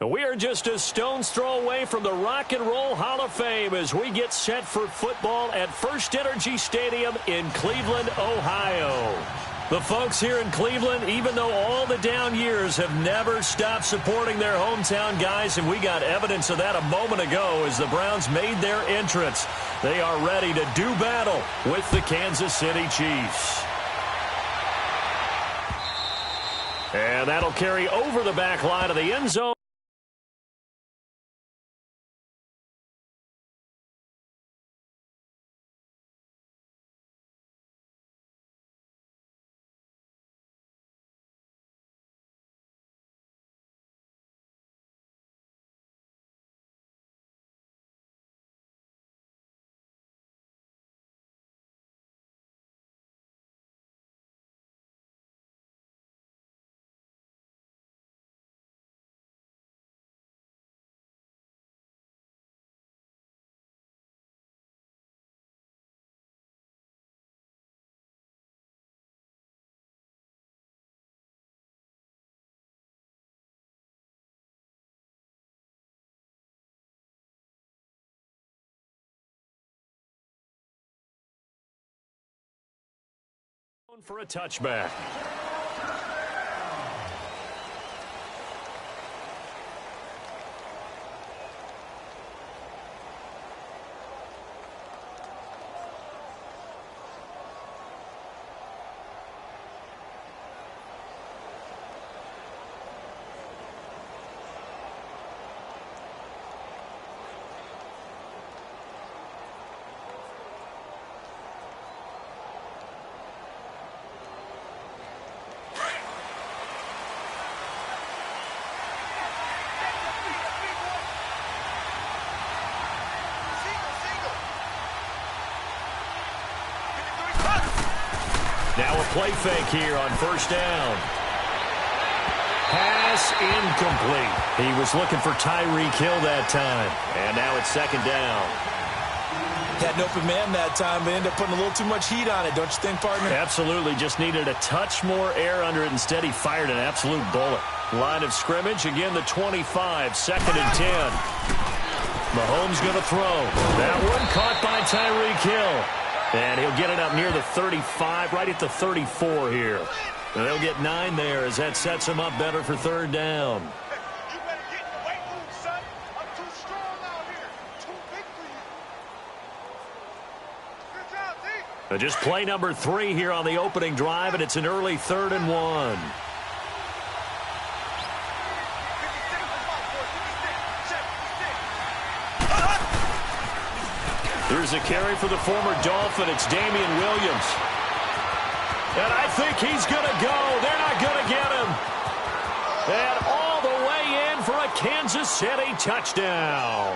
We are just a stone's throw away from the Rock and Roll Hall of Fame as we get set for football at First Energy Stadium in Cleveland, Ohio. The folks here in Cleveland, even though all the down years, have never stopped supporting their hometown guys, and we got evidence of that a moment ago as the Browns made their entrance. They are ready to do battle with the Kansas City Chiefs. And that'll carry over the back line of the end zone. For a touchback. Now a play fake here on first down. Pass incomplete. He was looking for Tyreek Hill that time. And now it's second down. Had an open man that time, but ended up putting a little too much heat on it, don't you think, partner? Absolutely. Just needed a touch more air under it. Instead, he fired an absolute bullet. Line of scrimmage, again, the 25, second and 10. Mahomes going to throw. That one caught by Tyreek Hill. And he'll get it up near the 35, right at the 34 here. And they'll get 9 there as that sets him up better for third down. You better get in the weight room, son. I'm too strong out here. Too big for you. Good job, D. Just play number 3 here on the opening drive, and it's an early 3rd and 1. Here's a carry for the former Dolphin. It's Damian Williams. And I think he's going to go. They're not going to get him. And all the way in for a Kansas City touchdown.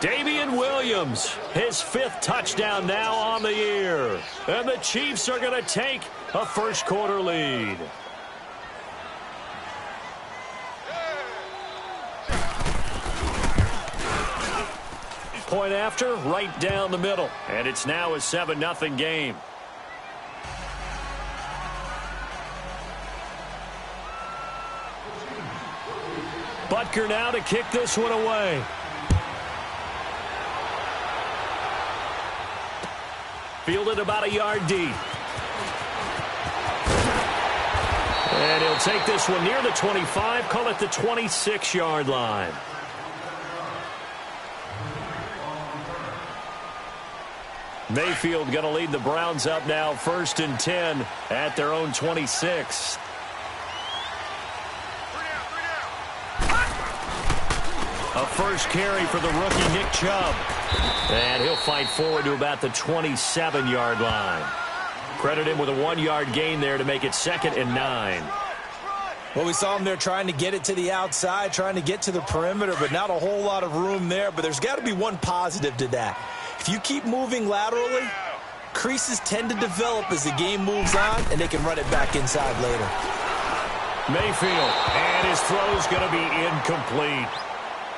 Damian Williams, his 5th touchdown now on the year. And the Chiefs are going to take a first quarter lead. Point after, right down the middle. And it's now a 7-0 game. Butker now to kick this one away. Fielded about a yard deep. And he'll take this one near the 25, call it the 26-yard line. Mayfield going to lead the Browns up now, 1st and 10 at their own 26. A first carry for the rookie Nick Chubb. And he'll fight forward to about the 27-yard line. Credit him with a 1-yard gain there to make it 2nd and 9. Well, we saw him there trying to get it to the outside, trying to get to the perimeter, but not a whole lot of room there. But there's got to be one positive to that. If you keep moving laterally, creases tend to develop as the game moves on, and they can run it back inside later. Mayfield, and his throw's going to be incomplete.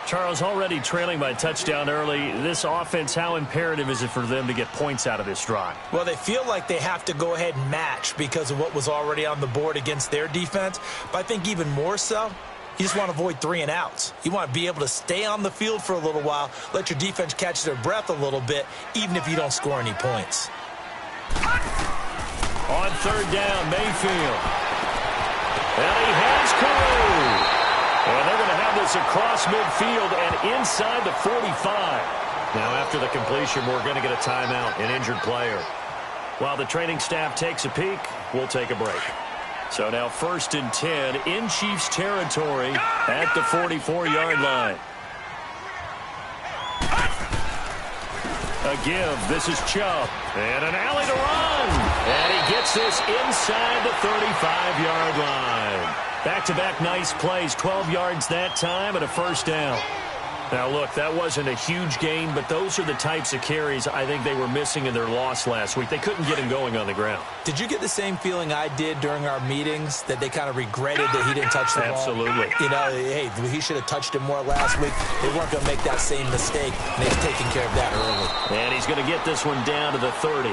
Charles, already trailing by a touchdown early. This offense, how imperative is it for them to get points out of this drive? Well, they feel like they have to go ahead and match because of what was already on the board against their defense. But I think even more so, You just want to avoid 3 and outs. You want to be able to stay on the field for a little while, let your defense catch their breath a little bit, even if you don't score any points. On third down, Mayfield. And he has Carew. And they're going to have this across midfield and inside the 45. Now, after the completion, we're going to get a timeout, an injured player. While the training staff takes a peek, we'll take a break. So now 1st and 10 in Chiefs territory at the 44-yard line. A give. This is Chubb. And an alley to run. And he gets this inside the 35-yard line. Back-to-back nice plays. 12 yards that time and a first down. Now, look, that wasn't a huge gain, but those are the types of carries I think they were missing in their loss last week. They couldn't get him going on the ground. Did you get the same feeling I did during our meetings, that they kind of regretted that he didn't touch the ball? Absolutely. You know, hey, he should have touched it more last week. They weren't going to make that same mistake, and they've taken care of that early. And he's going to get this one down to the 30.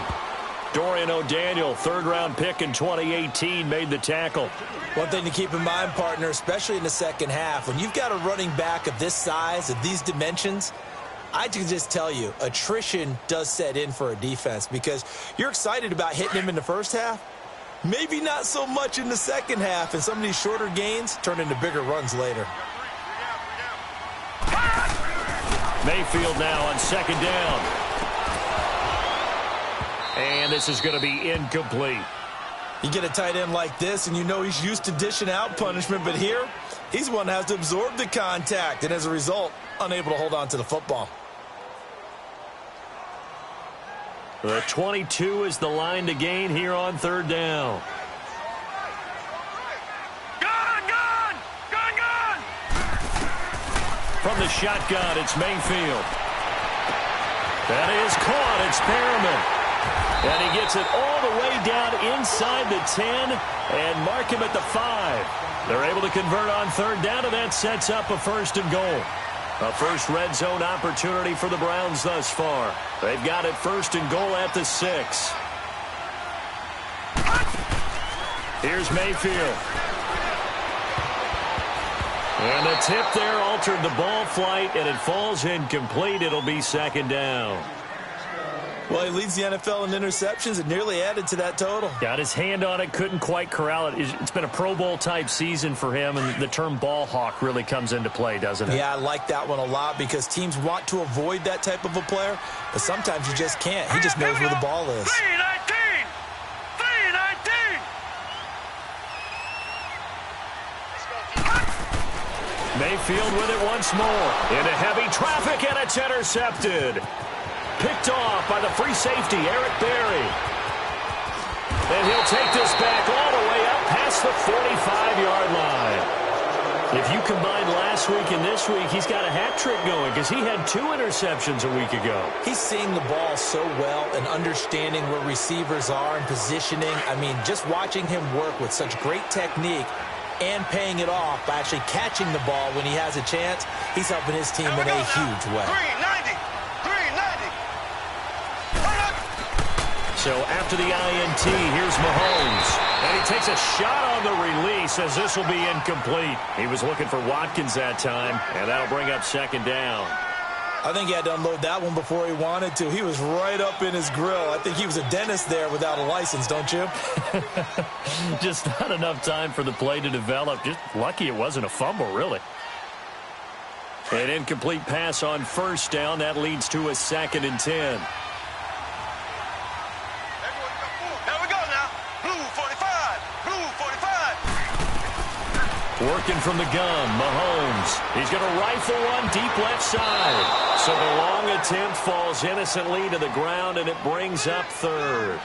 Dorian O'Daniel, third-round pick in 2018, made the tackle. One thing to keep in mind, partner, especially in the second half, when you've got a running back of this size, of these dimensions, I can just tell you, attrition does set in for a defense because you're excited about hitting him in the first half. Maybe not so much in the second half, and some of these shorter gains turn into bigger runs later. Mayfield now on second down. And this is going to be incomplete. You get a tight end like this, and you know he's used to dishing out punishment, but here, he's one that has to absorb the contact, and as a result, unable to hold on to the football. The 22 is the line to gain here on third down. Gun! From the shotgun, it's Mayfield. That is caught. It's Perriman. And he gets it all the way down inside the 10 and mark him at the 5. They're able to convert on third down, and that sets up a first and goal. A first red zone opportunity for the Browns thus far. They've got it first and goal at the 6. Here's Mayfield. And the tip there altered the ball flight, and it falls incomplete. It'll be second down. Well, he leads the NFL in interceptions and nearly added to that total. Got his hand on it, couldn't quite corral it. It's been a Pro Bowl-type season for him, and the term ball hawk really comes into play, doesn't it? Yeah, I like that one a lot because teams want to avoid that type of a player, but sometimes you just can't. He just knows where the ball is. 319! Mayfield with it once more. Into heavy traffic, and it's intercepted. Picked off by the free safety, Eric Berry. And he'll take this back all the way up past the 45-yard line. If you combine last week and this week, he's got a hat trick going because he had 2 interceptions a week ago. He's seeing the ball so well and understanding where receivers are and positioning. I mean, just watching him work with such great technique and paying it off by actually catching the ball when he has a chance, he's helping his team in a huge way. 390! So after the INT, here's Mahomes. And he takes a shot on the release as this will be incomplete. He was looking for Watkins that time, and that'll bring up second down. I think he had to unload that one before he wanted to. He was right up in his grill. I think he was a dentist there without a license, don't you? Just not enough time for the play to develop. Just lucky it wasn't a fumble, really. An incomplete pass on first down. That leads to a 2nd and 10. Working from the gun, Mahomes. He's going to rifle one deep left side. So the long attempt falls innocently to the ground, and it brings up third.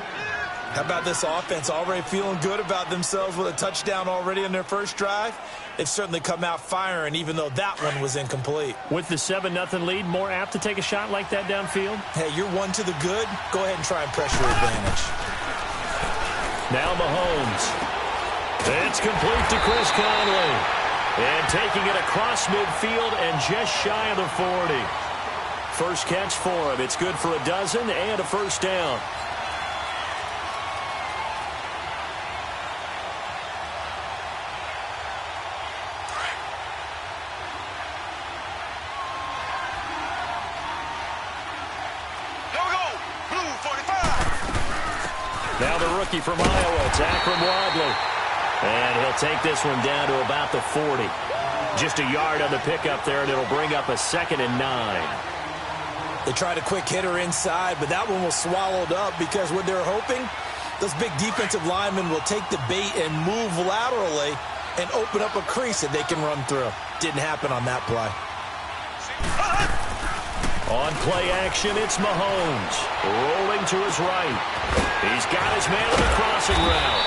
How about this offense already feeling good about themselves with a touchdown already in their first drive? They've certainly come out firing, even though that one was incomplete. With the 7-0 lead, more apt to take a shot like that downfield? Hey, you're one to the good. Go ahead and try and press your advantage. Now Mahomes. It's complete to Chris Conley. And taking it across midfield and just shy of the 40. First catch for him. It's good for a dozen and a first down. Now the rookie from Iowa, it's Akram Wadley. And he'll take this one down to about the 40. Just a yard on the pickup there, and it'll bring up a 2nd and 9. They tried a quick hitter inside, but that one was swallowed up because what they're hoping, those big defensive linemen will take the bait and move laterally and open up a crease that they can run through. Didn't happen on that play. On play action, it's Mahomes. Rolling to his right. He's got his man on the crossing route.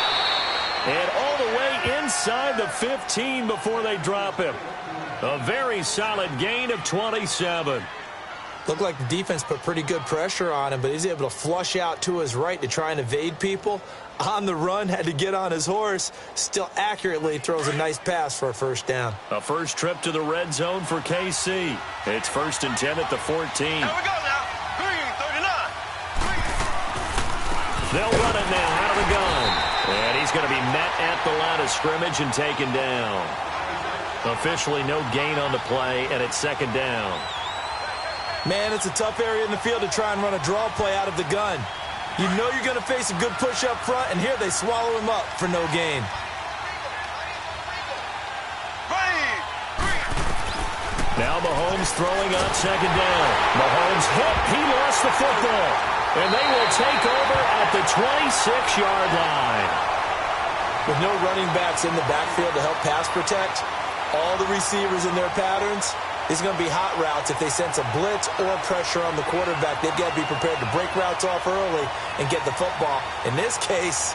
And all the way inside the 15 before they drop him. A very solid gain of 27. Looked like the defense put pretty good pressure on him, but he's able to flush out to his right to try and evade people. On the run, had to get on his horse. Still accurately throws a nice pass for a first down. A first trip to the red zone for KC. It's 1st and 10 at the 14. Here we go now. Green, 39. They'll run it now out of the gun. And he's going to be met at the line of scrimmage and taken down. Officially no gain on the play, and it's 2nd down. Man, it's a tough area in the field to try and run a draw play out of the gun. You know you're going to face a good push up front, and here they swallow him up for no gain. Now Mahomes throwing on 2nd down. Mahomes hit. He lost the football. And they will take over at the 26-yard line. With no running backs in the backfield to help pass protect, all the receivers in their patterns, it's going to be hot routes. If they sense a blitz or pressure on the quarterback, they've got to be prepared to break routes off early and get the football. In this case,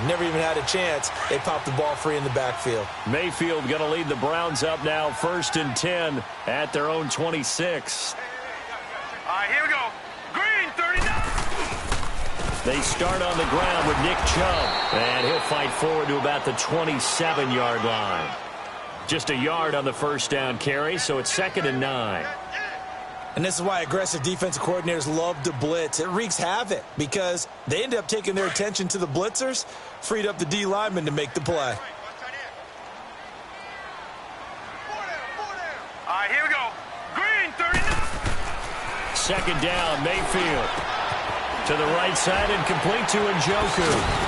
never even had a chance. They popped the ball free in the backfield. Mayfield going to lead the Browns up now, 1st and 10 at their own 26. All right, here we go. Green, 39. They start on the ground with Nick Chubb, and he'll fight forward to about the 27-yard line. Just a yard on the first down carry, so it's 2nd and 9. And this is why aggressive defensive coordinators love to blitz. It wreaks havoc because they end up taking their attention to the blitzers, freed up the D lineman to make the play. All right, here we go. Green, 39. 2nd down, Mayfield. To the right side and complete to Njoku.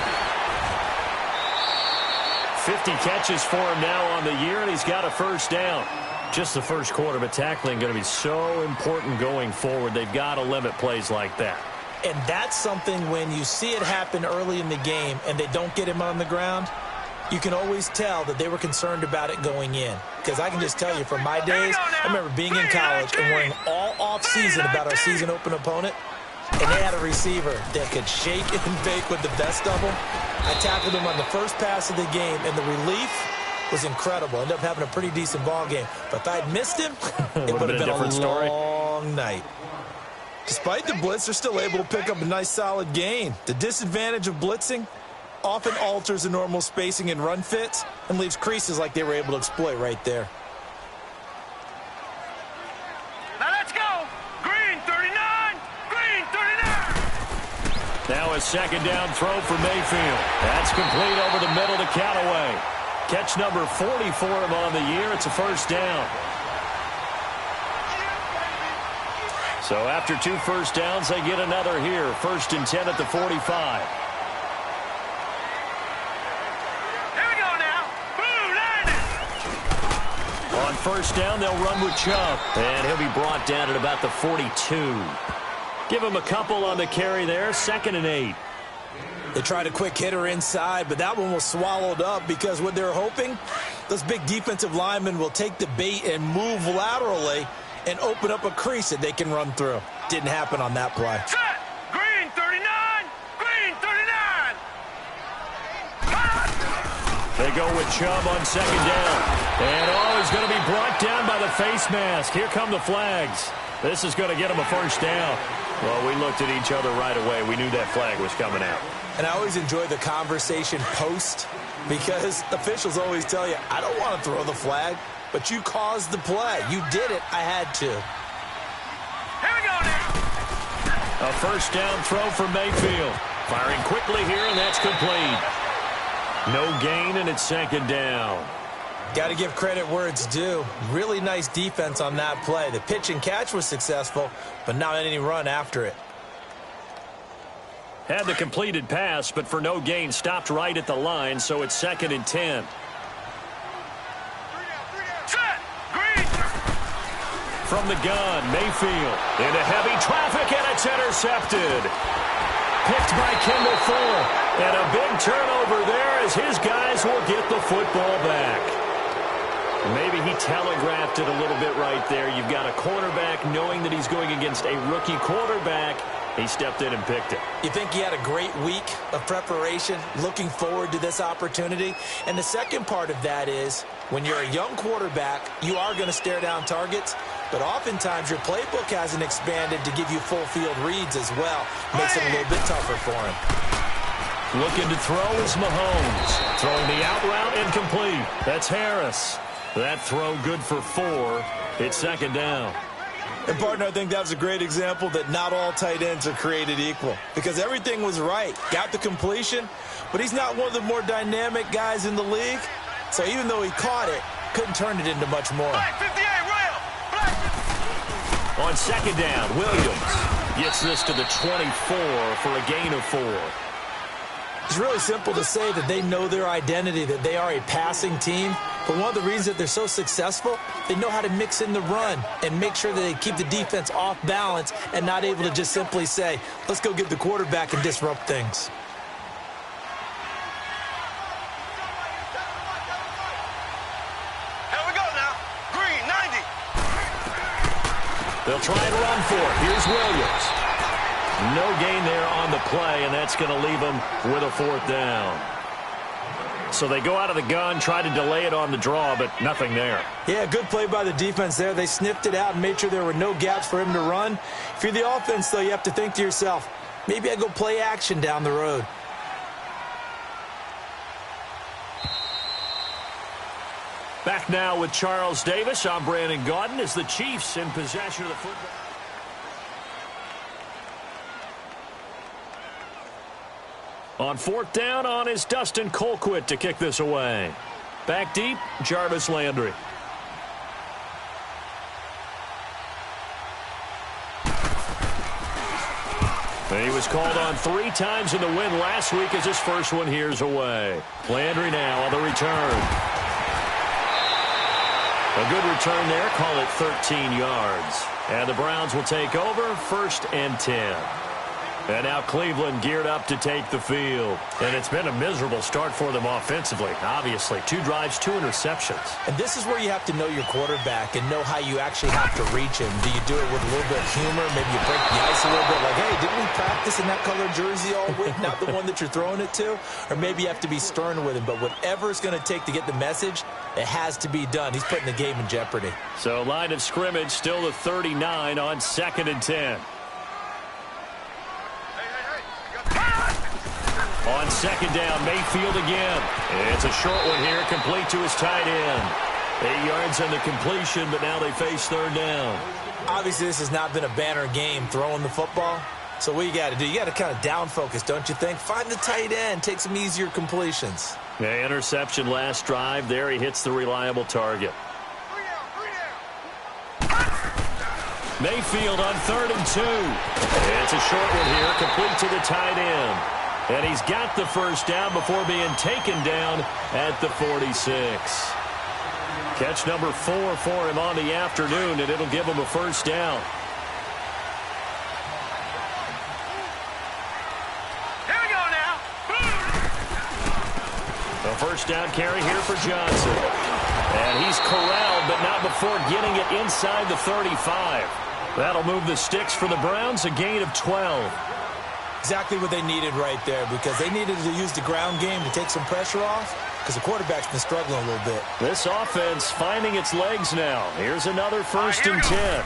50 catches for him now on the year, and he's got a first down. Just the first quarter, but tackling going to be so important going forward. They've got to limit plays like that. And that's something when you see it happen early in the game and they don't get him on the ground, you can always tell that they were concerned about it going in. Because I can just tell you from my days, I remember being in college and worrying all off-season about our season open opponent. And they had a receiver that could shake and bake with the best of them. I tackled him on the first pass of the game, and the relief was incredible. Ended up having a pretty decent ball game. But if I'd missed him, it would have been a long night. Despite the blitz, they're still able to pick up a nice solid gain. The disadvantage of blitzing often alters the normal spacing and run fits and leaves creases like they were able to exploit right there. Now let's go. Green, 39. Green, 39. Now a 2nd down throw for Mayfield. That's complete over the middle to Callaway. Catch number 40 for him on the year. It's a first down. So after 2 first downs, they get another here. 1st and 10 at the 45. Here we go now. Blue line. On first down, they'll run with Chubb. And he'll be brought down at about the 42. Give him a couple on the carry there. 2nd and 8. They tried a quick hitter inside, but that one was swallowed up because what they're hoping, those big defensive linemen will take the bait and move laterally and open up a crease that they can run through. Didn't happen on that play. Set. Green, 39. Green, 39. They go with Chubb on 2nd down. And he's going to be brought down by the face mask. Here come the flags. This is going to get him a first down. Well, we looked at each other right away. We knew that flag was coming out. And I always enjoy the conversation post because officials always tell you, I don't want to throw the flag, but you caused the play. You did it. I had to. Here we go now. A first down throw for Mayfield. Firing quickly here, and that's complete. No gain, and it's 2nd down. Got to give credit where it's due. Really nice defense on that play. The pitch and catch was successful, but not any run after it. Had the completed pass, but for no gain, stopped right at the line, so it's 2nd and 10. From the gun, Mayfield into heavy traffic, and it's intercepted. Picked by Kendall Full. And a big turnover there as his guys will get the football back. Maybe he telegraphed it a little bit right there. You've got a quarterback knowing that he's going against a rookie quarterback. He stepped in and picked it. You think he had a great week of preparation, looking forward to this opportunity? And the second part of that is, when you're a young quarterback, you are going to stare down targets, but oftentimes your playbook hasn't expanded to give you full field reads as well. Makes it a little bit tougher for him. Looking to throw is Mahomes. Throwing the out route incomplete. That's Harris. That throw good for 4. It's 2nd down. And, partner, I think that was a great example that not all tight ends are created equal, because everything was right. Got the completion, but he's not one of the more dynamic guys in the league. So even though he caught it, couldn't turn it into much more. On 2nd down, Williams gets this to the 24 for a gain of 4. It's really simple to say that they know their identity, that they are a passing team. But one of the reasons that they're so successful, they know how to mix in the run and make sure that they keep the defense off balance and not able to just simply say, let's go get the quarterback and disrupt things. Here we go now. Green, 90. They'll try and run for it. Here's Williams. No gain there on the play, and that's going to leave them with a 4th down. So they go out of the gun, try to delay it on the draw, but nothing there. Yeah, good play by the defense there. They sniffed it out and made sure there were no gaps for him to run. If you're the offense, though, you have to think to yourself, maybe I go play action down the road. Back now with Charles Davis. I'm Brandon Gaudin as the Chiefs in possession of the football. On 4th down, on is Dustin Colquitt to kick this away. Back deep, Jarvis Landry. He was called on 3 times in the win last week as his first one here's away. Landry now on the return. A good return there, call it 13 yards. And the Browns will take over, 1st and 10. And now Cleveland geared up to take the field. And it's been a miserable start for them offensively, obviously. 2 drives, 2 interceptions. And this is where you have to know your quarterback and know how you actually have to reach him. Do you do it with a little bit of humor? Maybe you break the ice a little bit like, hey, didn't we practice in that color jersey all week? Not the one that you're throwing it to? Or maybe you have to be stern with him. But whatever it's going to take to get the message, it has to be done. He's putting the game in jeopardy. So line of scrimmage still the 39 on 2nd and 10. On 2nd down, Mayfield again. It's a short one here, complete to his tight end. 8 yards on the completion, but now they face 3rd down. Obviously, this has not been a banner game throwing the football. So what you got to do, you got to kind of down focus, don't you think? Find the tight end, take some easier completions. Yeah, interception last drive. There he hits the reliable target. Mayfield on 3rd and 2. It's a short one here, complete to the tight end. And he's got the first down before being taken down at the 46. Catch number 4 for him on the afternoon, and it'll give him a first down. Here we go now. A first down carry here for Johnson. And he's corralled, but not before getting it inside the 35. That'll move the sticks for the Browns, a gain of 12. Exactly what they needed right there, because they needed to use the ground game to take some pressure off, because the quarterback's been struggling a little bit. This offense finding its legs now. Here's another 1st and 10.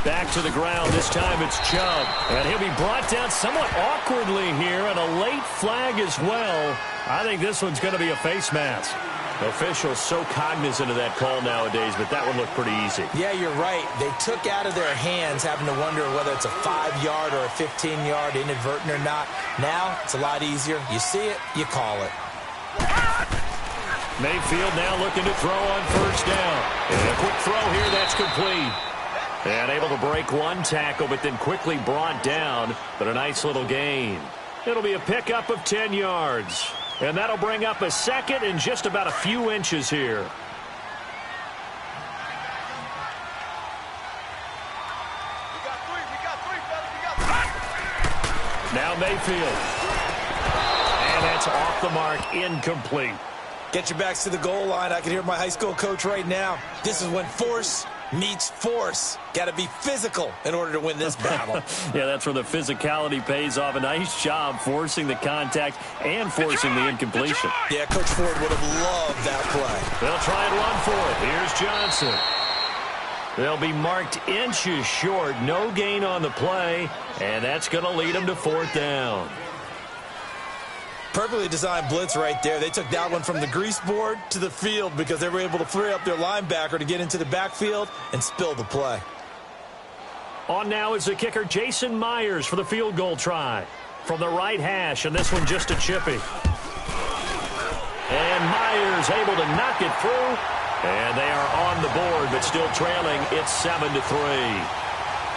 Back to the ground. This time it's Chubb. And he'll be brought down somewhat awkwardly here, and a late flag as well. I think this one's going to be a face mask. Officials so cognizant of that call nowadays, but that one looked pretty easy. Yeah, you're right. They took out of their hands having to wonder whether it's a 5-yard or a 15-yard inadvertent or not. Now, it's a lot easier. You see it, you call it. Mayfield now looking to throw on 1st down. And a quick throw here, that's complete. And able to break one tackle, but then quickly brought down, but a nice little gain. It'll be a pickup of 10 yards. And that'll bring up a second and just about a few inches here. Now Mayfield. And that's off the mark, incomplete. Get your backs to the goal line. I can hear my high school coach right now. This is when force meets force. Got to be physical in order to win this battle. Yeah, that's where the physicality pays off. A nice job forcing the contact and forcing the incompletion. Yeah, Coach Ford would have loved that play. They'll try and run for it. Here's Johnson. They'll be marked inches short. No gain on the play, and that's going to lead them to 4th down. Perfectly designed blitz right there. They took that one from the grease board to the field because they were able to free up their linebacker to get into the backfield and spill the play. On now is the kicker, Jason Myers, for the field goal try. From the right hash, and this one just a chippy. And Myers able to knock it through. And they are on the board, but still trailing. It's 7-3.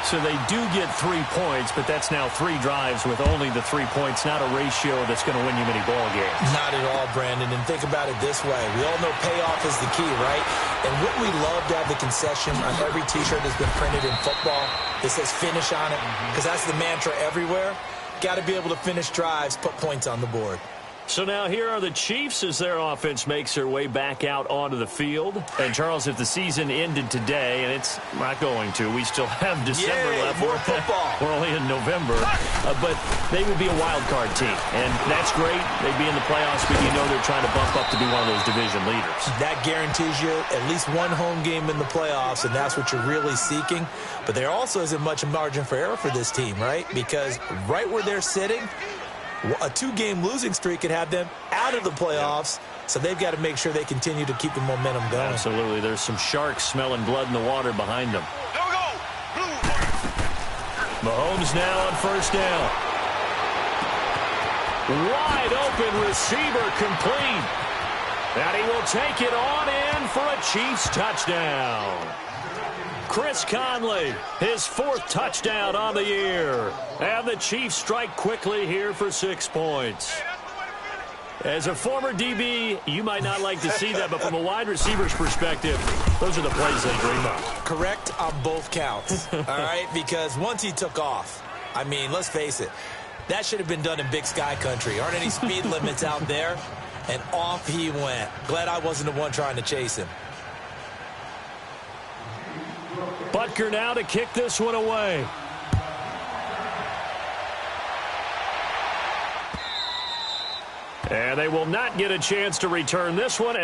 So they do get 3 points, but that's now 3 drives with only the 3 points, not a ratio that's going to win you many ball games. Not at all, Brandon. And think about it this way. We all know payoff is the key, right? And wouldn't we love to have the concession on every T-shirt that's been printed in football that says finish on it? Because that's the mantra everywhere. Got to be able to finish drives, put points on the board. So now here are the Chiefs as their offense makes their way back out onto the field. And, Charles, if the season ended today, and it's not going to, we still have December left. More football. We're only in November. But they would be a wild card team. And that's great. They'd be in the playoffs, but you know they're trying to bump up to be one of those division leaders. That guarantees you at least one home game in the playoffs, and that's what you're really seeking. But there also isn't much margin for error for this team, right? Because right where they're sitting, a 2-game losing streak could have them out of the playoffs, so they've got to make sure they continue to keep the momentum going. Absolutely. There's some sharks smelling blood in the water behind them. Mahomes now on 1st down. Wide open receiver complete. And he will take it on in for a Chiefs touchdown. Chris Conley, his 4th touchdown on the year. And the Chiefs strike quickly here for 6 points. As a former DB, you might not like to see that, but from a wide receiver's perspective, those are the plays they dream of. Correct on both counts, all right? Because once he took off, I mean, let's face it, that should have been done in Big Sky country. Aren't any speed limits out there? And off he went. Glad I wasn't the one trying to chase him. Butker now to kick this one away. And they will not get a chance to return this one.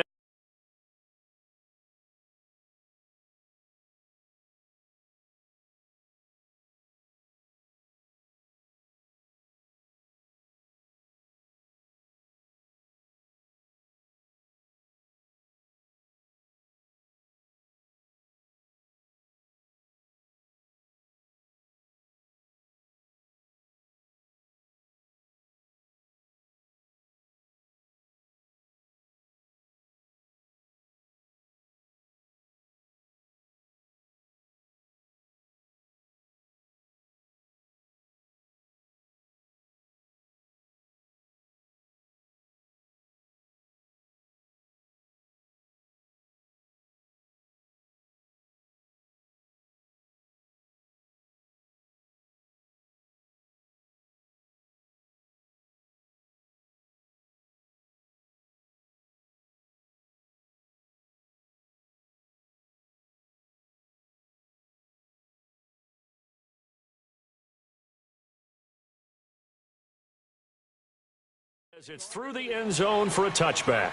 As it's through the end zone for a touchback.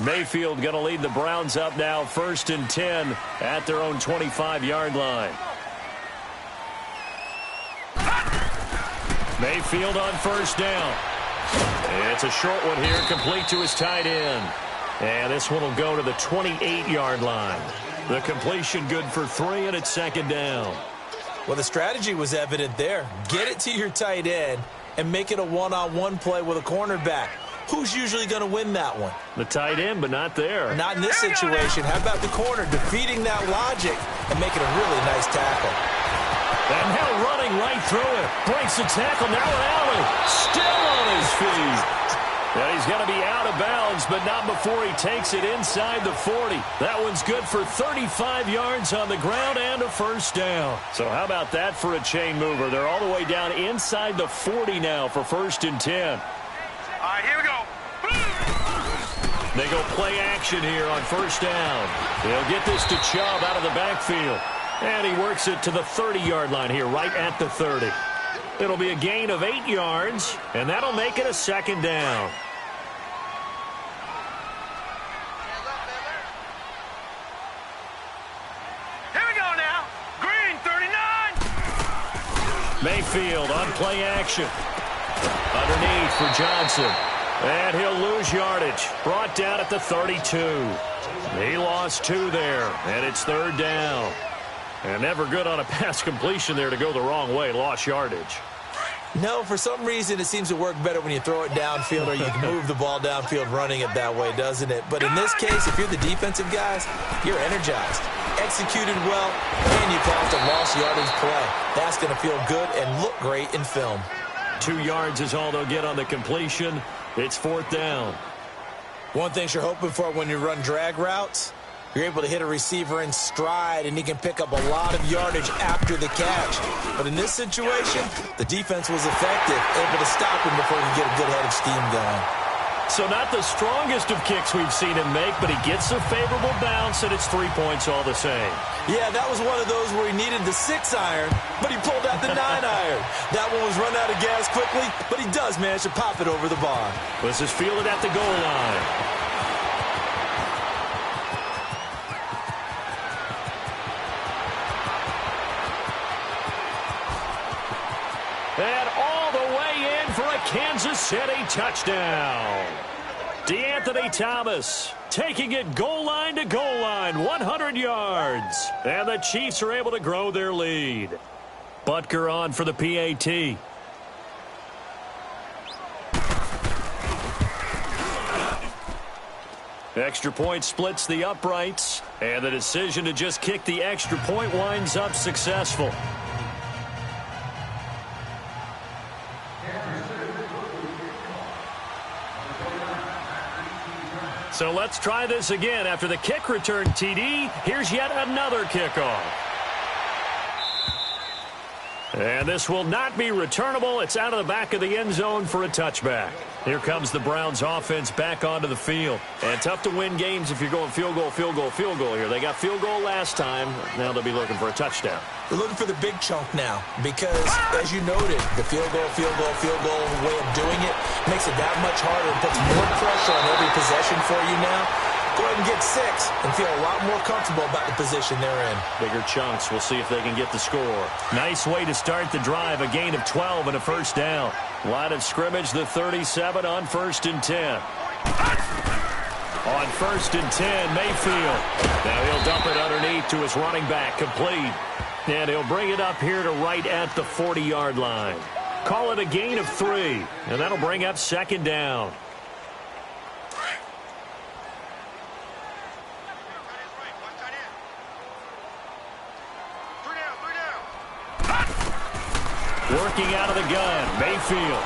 Mayfield going to lead the Browns up now, 1st and 10 at their own 25-yard line. Mayfield on 1st down. It's a short one here, complete to his tight end. And this one will go to the 28-yard line. The completion good for 3, and it's 2nd down. Well, the strategy was evident there. Get it to your tight end and make it a one-on-one play with a cornerback. Who's usually going to win that one? The tight end, but not there. Not in this situation. How about the corner defeating that logic and making a really nice tackle? And now running right through it. Breaks the tackle. Now Allen still on his feet. And he's going to be out of bounds, but not before he takes it inside the 40. That one's good for 35 yards on the ground and a first down. So how about that for a chain mover? They're all the way down inside the 40 now for 1st and 10. All right, here we go. They go play action here on 1st down. They'll get this to Chubb out of the backfield. And he works it to the 30-yard line here, right at the 30. It'll be a gain of 8 yards, and that'll make it a 2nd down. Here we go now. Green, 39. Mayfield on play action. Underneath for Johnson. And he'll lose yardage. Brought down at the 32. He lost 2 there, and it's 3rd down. And never good on a pass completion there to go the wrong way. Lost yardage. No, for some reason it seems to work better when you throw it downfield or you can move the ball downfield running it that way, doesn't it? But in this case, if you're the defensive guys, you're energized, executed well, and you caused a lost yardage play. That's going to feel good and look great in film. 2 yards is all they'll get on the completion. It's 4th down. One thing you're hoping for when you run drag routes, you're able to hit a receiver in stride, and he can pick up a lot of yardage after the catch. But in this situation, the defense was effective, able to stop him before he could get a good head of steam going. So not the strongest of kicks we've seen him make, but he gets a favorable bounce, and it's 3 points all the same. Yeah, that was one of those where he needed the 6-iron, but he pulled out the 9-iron. That one was run out of gas quickly, but he does manage to pop it over the bar. This is fielded at the goal line. And all the way in for a Kansas City touchdown. DeAnthony Thomas taking it goal line to goal line, 100 yards. And the Chiefs are able to grow their lead. Butker on for the PAT. Extra point splits the uprights. And the decision to just kick the extra point winds up successful. So let's try this again. After the kick return TD, here's yet another kickoff. And this will not be returnable. It's out of the back of the end zone for a touchback. Here comes the Browns offense back onto the field. And tough to win games if you're going field goal, field goal, field goal here. They got field goal last time. Now they'll be looking for a touchdown. They're looking for the big chunk now because, as you noted, the field goal way of doing it makes it that much harder and puts more pressure on every possession for you now. Go ahead and get 6 and feel a lot more comfortable about the position they're in. Bigger chunks. We'll see if they can get the score. Nice way to start the drive. A gain of 12 and a first down. Line of scrimmage, the 37 on 1st and 10. On 1st and 10, Mayfield. Now he'll dump it underneath to his running back, complete. And he'll bring it up here to right at the 40-yard line. Call it a gain of 3, and that'll bring up 2nd down. Working out of the gun, Mayfield.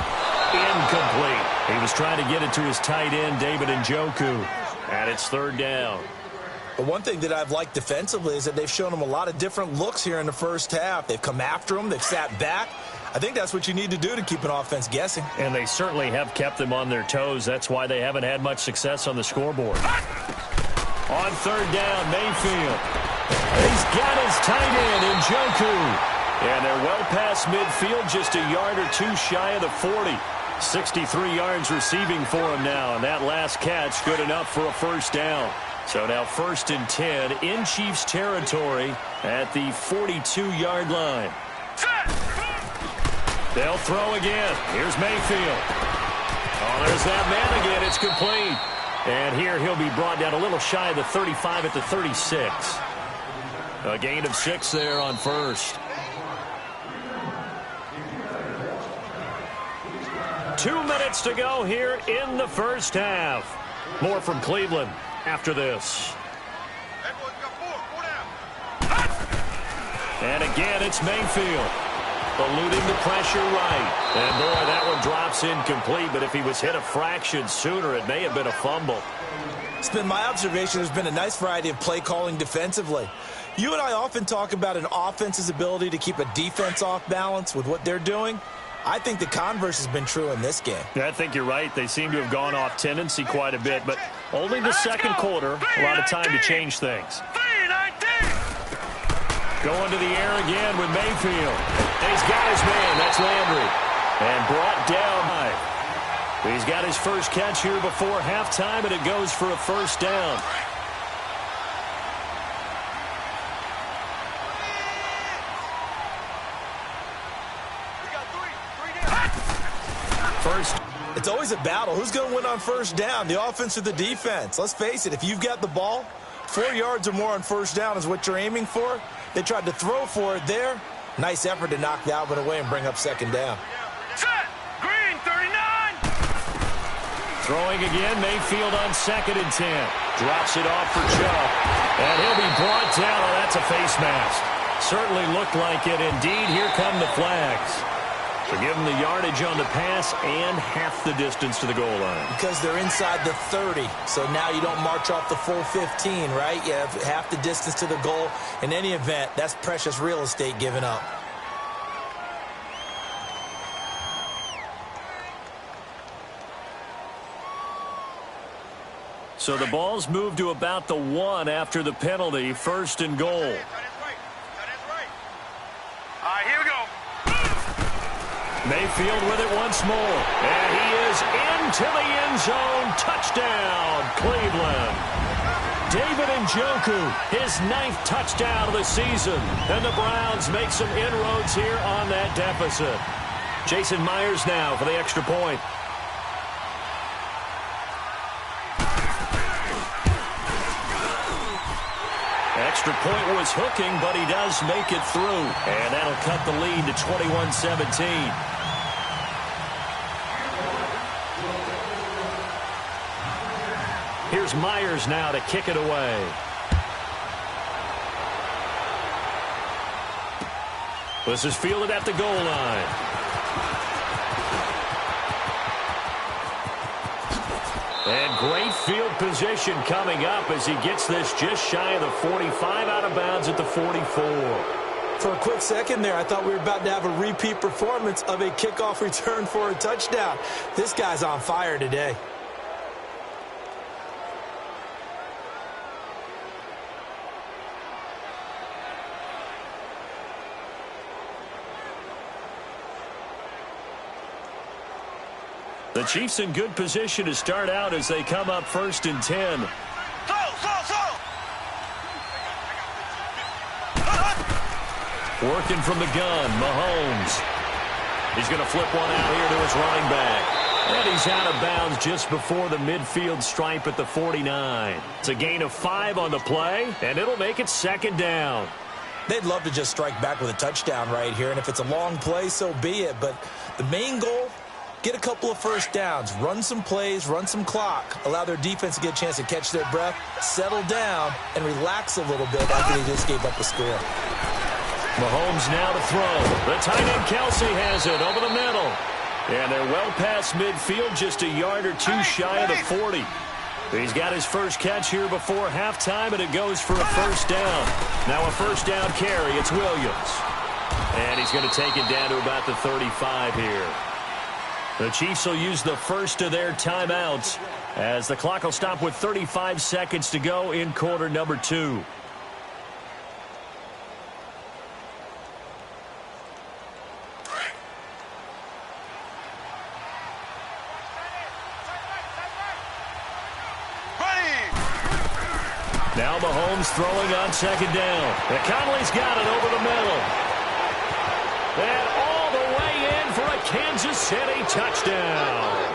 Incomplete. He was trying to get it to his tight end, David Njoku. And it's 3rd down. But one thing that I've liked defensively is that they've shown him a lot of different looks here in the first half. They've come after him. They've sat back. I think that's what you need to do to keep an offense guessing. And they certainly have kept them on their toes. That's why they haven't had much success on the scoreboard. On 3rd down, Mayfield. He's got his tight end, Njoku. And they're well past midfield, just a yard or 2 shy of the 40. 63 yards receiving for him now, and that last catch good enough for a first down. So now 1st and 10 in Chiefs territory at the 42-yard line. They'll throw again. Here's Mayfield. Oh, there's that man again. It's complete. And here he'll be brought down a little shy of the 35 at the 36. A gain of 6 there on 1st. 2 minutes to go here in the first half. More from Cleveland after this. And again, it's Mayfield. Eluding the pressure right. And boy, that one drops incomplete, but if he was hit a fraction sooner, it may have been a fumble. It's been my observation there's been a nice variety of play calling defensively. You and I often talk about an offense's ability to keep a defense off balance with what they're doing. I think the converse has been true in this game. Yeah, I think you're right. They seem to have gone off tendency quite a bit, but only the second quarter, a lot of time to change things. Going to the air again with Mayfield. And he's got his man. That's Landry. And brought down high. He's got his first catch here before halftime, and it goes for a first down. First. It's always a battle. Who's going to win on first down, the offense or the defense? Let's face it, if you've got the ball, 4 yards or more on first down is what you're aiming for. They tried to throw for it there. Nice effort to knock that one away and bring up second down. Set. Green, 39. Throwing again, Mayfield on 2nd and 10. Drops it off for Chubb. And he'll be brought down. Oh, that's a face mask. Certainly looked like it. Indeed, here come the flags. So give them the yardage on the pass and half the distance to the goal line. Because they're inside the 30, so now you don't march off the full 15, right? You have half the distance to the goal. In any event, that's precious real estate given up. So the ball's moved to about the 1 after the penalty, 1st and goal. That is right. That is right. All right, here we go. Mayfield with it once more. And he is into the end zone. Touchdown, Cleveland. David Njoku, his 9th touchdown of the season. And the Browns make some inroads here on that deficit. Jason Myers now for the extra point. Extra point was hooking, but he does make it through. And that'll cut the lead to 21-17. Here's Myers now to kick it away. This is fielded at the goal line. And great field position coming up as he gets this just shy of the 45, out of bounds at the 44. For a quick second there, I thought we were about to have a repeat performance of a kickoff return for a touchdown. This guy's on fire today. The Chiefs in good position to start out as they come up 1st and 10. Working from the gun, Mahomes. He's going to flip one out here to his running back. And he's out of bounds just before the midfield stripe at the 49. It's a gain of 5 on the play, and it'll make it 2nd down. They'd love to just strike back with a touchdown right here, and if it's a long play, so be it. But the main goal, get a couple of first downs, run some plays, run some clock, allow their defense to get a chance to catch their breath, settle down, and relax a little bit after they just gave up a score. Mahomes now to throw. The tight end Kelsey has it over the middle. And they're well past midfield, just a yard or 2 shy of the 40. He's got his first catch here before halftime, and it goes for a first down. Now a first down carry. It's Williams. And he's going to take it down to about the 35 here. The Chiefs will use the first of their timeouts as the clock will stop with 35 seconds to go in quarter number 2. Now Mahomes throwing on 2nd down. And Conley's got it over the middle. And all the way in for a Kansas City touchdown.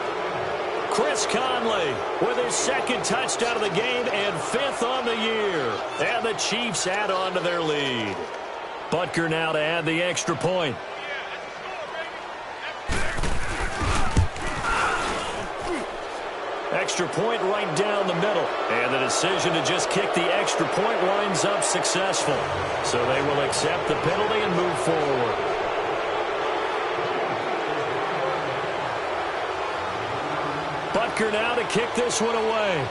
Chris Conley with his 2nd touchdown of the game and 5th on the year. And the Chiefs add on to their lead. Butker now to add the extra point. Extra point right down the middle. And the decision to just kick the extra point winds up successful. So they will accept the penalty and move forward. Butker now to kick this one away.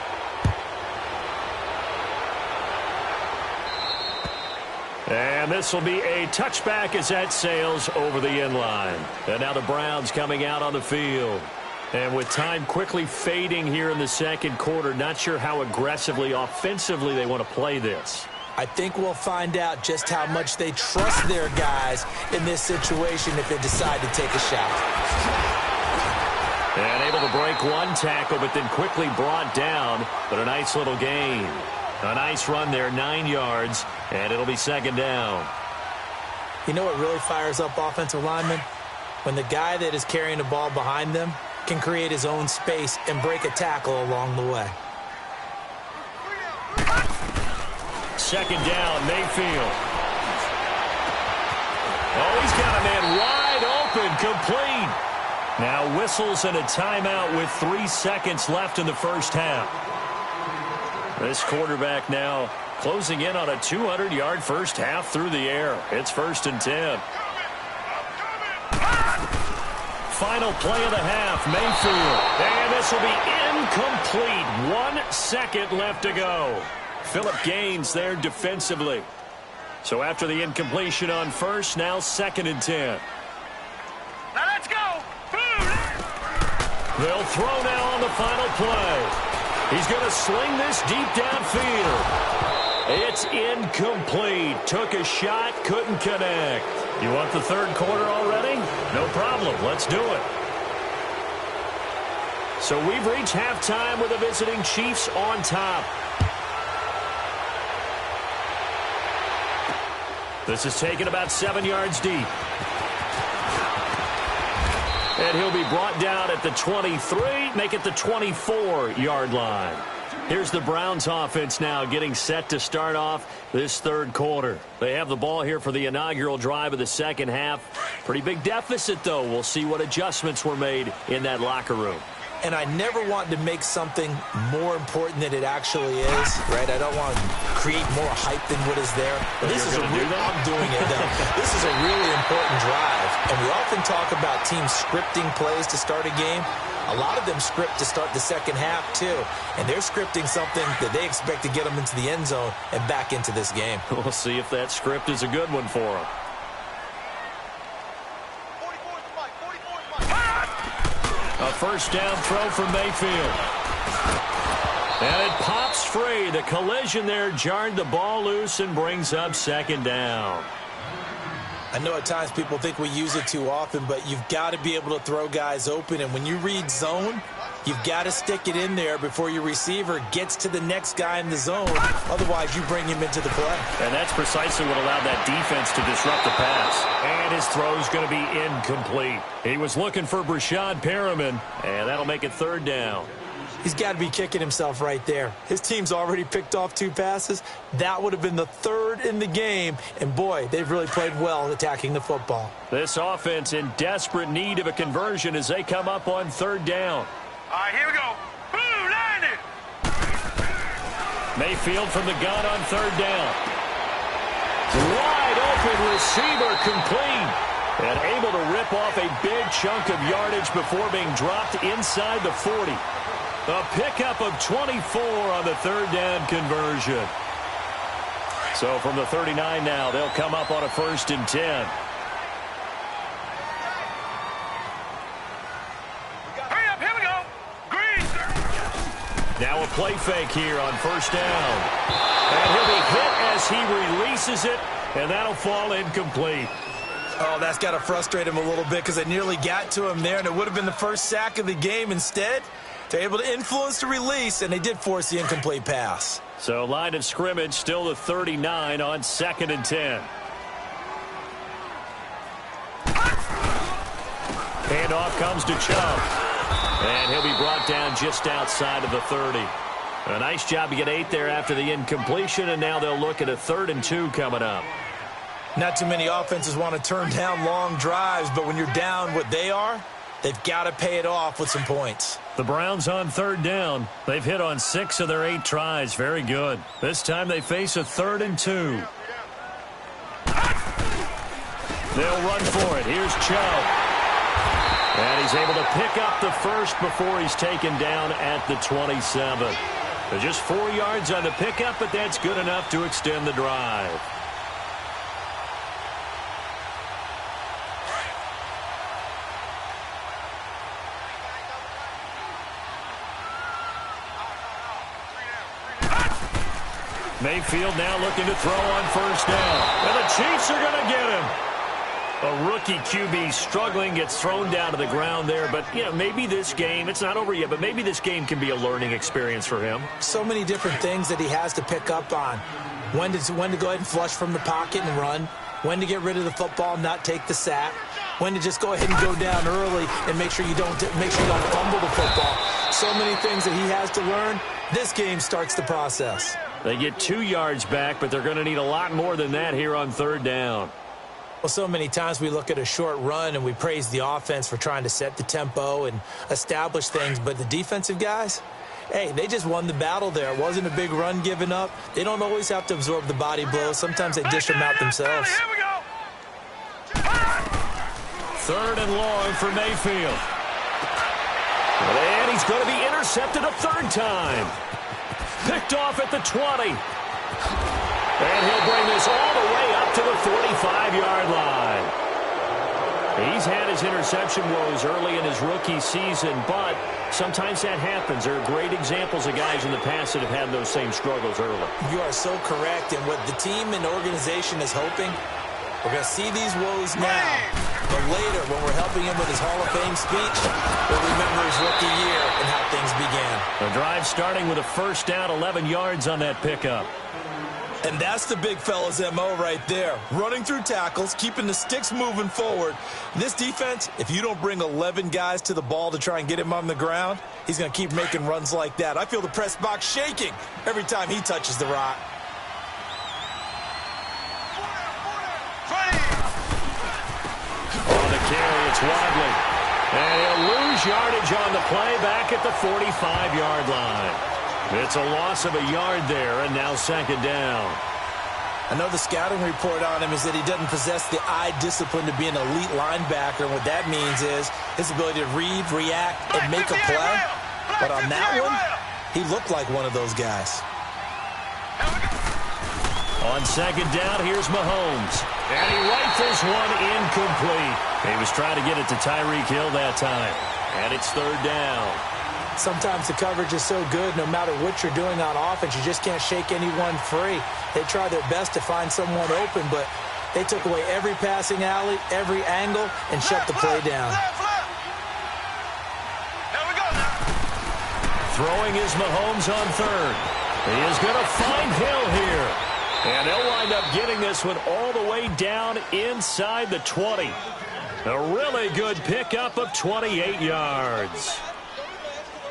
And this will be a touchback as that sails over the end line. And now the Browns coming out on the field. And with time quickly fading here in the second quarter, not sure how aggressively, offensively they want to play this. I think we'll find out just how much they trust their guys in this situation if they decide to take a shot. And able to break one tackle, but then quickly brought down. But a nice little gain. A nice run there, 9 yards, and it'll be second down. You know what really fires up offensive linemen? When the guy that is carrying the ball behind them can create his own space and break a tackle along the way. Second down, Mayfield. Oh, he's got a man wide open, complete. Now whistles and a timeout with 3 seconds left in the first half. This quarterback now closing in on a 200-yard first half through the air. It's 1st and 10. Final play of the half, Mayfield. And this will be incomplete. 1 second left to go. Phillip Gaines there defensively. So after the incompletion on first, now 2nd and 10. Now let's go. They'll throw now on the final play. He's going to sling this deep downfield. It's incomplete. Took a shot, couldn't connect. You want the third quarter already? No problem. Let's do it. So we've reached halftime with the visiting Chiefs on top. This is taken about 7 yards deep. And he'll be brought down at the 23, make it the 24-yard line. Here's the Browns offense now getting set to start off this third quarter. They have the ball here for the inaugural drive of the second half. Pretty big deficit, though. We'll see what adjustments were made in that locker room. And I never want to make something more important than it actually is, right? I don't want to create more hype than what is there. But this is I'm doing it now. This is a really important drive. And we often talk about teams scripting plays to start a game. A lot of them script to start the second half, too. And they're scripting something that they expect to get them into the end zone and back into this game. We'll see if that script is a good one for them. A first down throw from Mayfield. And it pops free. The collision there jarred the ball loose and brings up second down. I know at times people think we use it too often, but you've got to be able to throw guys open. And when you read zone, you've got to stick it in there before your receiver gets to the next guy in the zone. Otherwise, you bring him into the play. And that's precisely what allowed that defense to disrupt the pass. And his throw's going to be incomplete. He was looking for Brashad Perriman, and that'll make it third down. He's got to be kicking himself right there. His team's already picked off 2 passes. That would have been the 3rd in the game. And, boy, they've really played well attacking the football. This offense in desperate need of a conversion as they come up on third down. All right, here we go. Boom, line it. Mayfield from the gun on third down. Wide open receiver complete. And able to rip off a big chunk of yardage before being dropped inside the 40. A pickup of 24 on the third down conversion. So from the 39 now, they'll come up on a 1st and 10. Hurry up, here we go. Green. Now a play fake here on first down. And he'll be hit as he releases it, and that'll fall incomplete. Oh, that's got to frustrate him a little bit because it nearly got to him there, and it would have been the first sack of the game. Instead, they're able to influence the release, and they did force the incomplete pass. So line of scrimmage still the 39 on 2nd and 10. Handoff comes to Chubb. And he'll be brought down just outside of the 30. A nice job to get 8 there after the incompletion, and now they'll look at a 3rd and 2 coming up. Not too many offenses want to turn down long drives, but when you're down what they are, They've got to pay it off with some points. The Browns on third down. They've hit on 6 of their 8 tries. Very good. This time they face a 3rd and 2. They'll run for it. Here's Chubb. And he's able to pick up the first before he's taken down at the 27. Just 4 yards on the pickup, but that's good enough to extend the drive. Mayfield now looking to throw on first down. And the Chiefs are going to get him. A rookie QB struggling, gets thrown down to the ground there. But, you know, maybe this game, it's not over yet, but maybe this game can be a learning experience for him. So many different things that he has to pick up on. When to go ahead and flush from the pocket and run. When to get rid of the football and not take the sack. When to just go ahead and go down early and make sure you don't fumble the football. So many things that he has to learn. This game starts the process. They get 2 yards back, but they're going to need a lot more than that here on third down. Well, so many times we look at a short run and we praise the offense for trying to set the tempo and establish things, but the defensive guys, hey, they just won the battle there. It wasn't a big run given up. They don't always have to absorb the body blows. Sometimes they dish them out themselves. Here we go. 3rd and long for Mayfield. And he's going to be intercepted a 3rd time. Picked off at the 20. And he'll bring this all the way up to the 45-yard line. He's had his interception woes early in his rookie season, but sometimes that happens. There are great examples of guys in the past that have had those same struggles early. You are so correct, and what the team and organization is hoping, we're going to see these woes now. But later, when we're helping him with his Hall of Fame speech, we'll remember his rookie year and how things began. The drive starting with a first down, 11 yards on that pickup. And that's the big fella's MO right there. Running through tackles, keeping the sticks moving forward. This defense, if you don't bring 11 guys to the ball to try and get him on the ground, he's going to keep making runs like that. I feel the press box shaking every time he touches the rock. On the carry, it's Wadley. And he'll lose yardage on the play back at the 45-yard line. It's a loss of a yard there, and now 2nd down. I know the scouting report on him is that he doesn't possess the eye discipline to be an elite linebacker. And what that means is his ability to read, react, and make a play. But on that one, he looked like one of those guys. On 2nd down, here's Mahomes. And he rifles one incomplete. He was trying to get it to Tyreek Hill that time. And it's 3rd down. Sometimes the coverage is so good, no matter what you're doing on offense, you just can't shake anyone free. They try their best to find someone open, but they took away every passing alley, every angle, and shut the play down. Throwing is Mahomes on 3rd. He is going to find Hill here. And he'll wind up getting this one all the way down inside the 20. A really good pickup of 28 yards.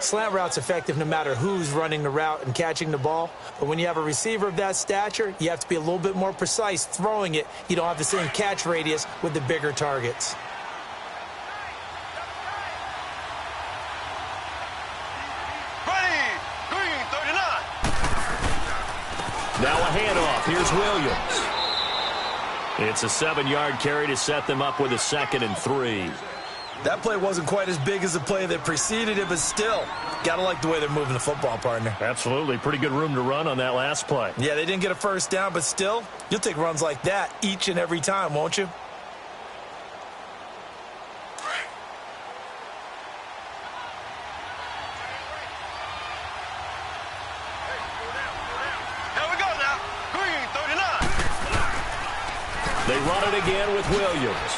Slant route's effective no matter who's running the route and catching the ball. But when you have a receiver of that stature, you have to be a little bit more precise throwing it. You don't have the same catch radius with the bigger targets. Now a handoff. Here's Williams. It's a 7-yard carry to set them up with a 2nd and 3. That play wasn't quite as big as the play that preceded it, but still, gotta like the way they're moving the football, partner. Absolutely. Pretty good room to run on that last play. Yeah, they didn't get a first down, but still, you'll take runs like that each and every time, won't you? They run it again with Williams.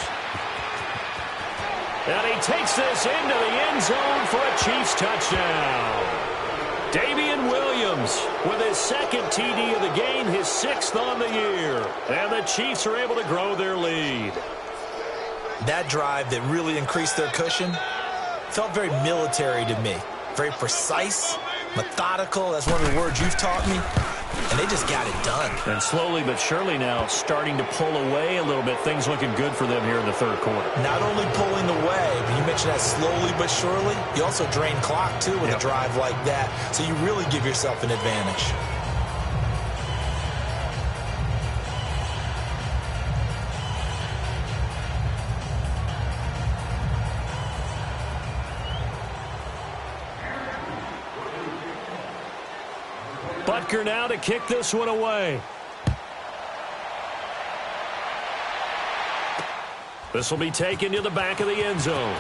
And he takes this into the end zone for a Chiefs touchdown. Damian Williams with his 2nd TD of the game, his 6th on the year. And the Chiefs are able to grow their lead. That drive that really increased their cushion felt very military to me. Very precise, methodical. That's one of the words you've taught me. and they just got it done. And slowly but surely now starting to pull away a little bit. Things looking good for them here in the third quarter. Not only pulling away, but you mentioned that slowly but surely. You also drain clock, too, with a drive like that. So you really give yourself an advantage. Butker now to kick this one away. This will be taken to the back of the end zone.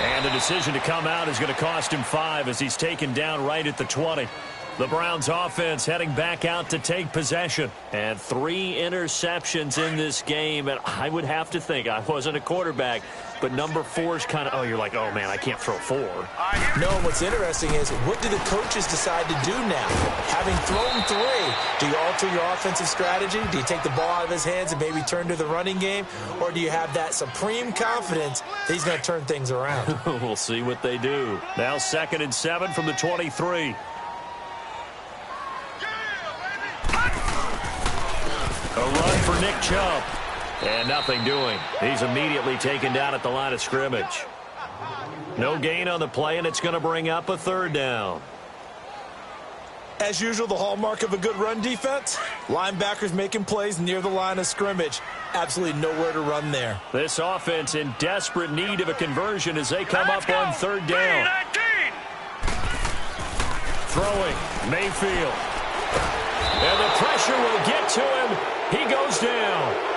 And the decision to come out is going to cost him 5 as he's taken down right at the 20. The Browns offense heading back out to take possession. And 3 interceptions in this game. And I would have to think, I wasn't a quarterback, but number 4 is kind of, you're like, oh, man, I can't throw 4. No, what's interesting is, what do the coaches decide to do now? Having thrown 3, do you alter your offensive strategy? Do you take the ball out of his hands and maybe turn to the running game? Or do you have that supreme confidence that he's going to turn things around? We'll see what they do. Now 2nd and 7 from the 23. A run for Nick Chubb. And nothing doing. He's immediately taken down at the line of scrimmage. No gain on the play, and it's going to bring up a 3rd down. As usual, the hallmark of a good run defense, linebackers making plays near the line of scrimmage. Absolutely nowhere to run there. This offense in desperate need of a conversion as they come up on 3rd down. Throwing, Mayfield. And the pressure will get to him. He goes down.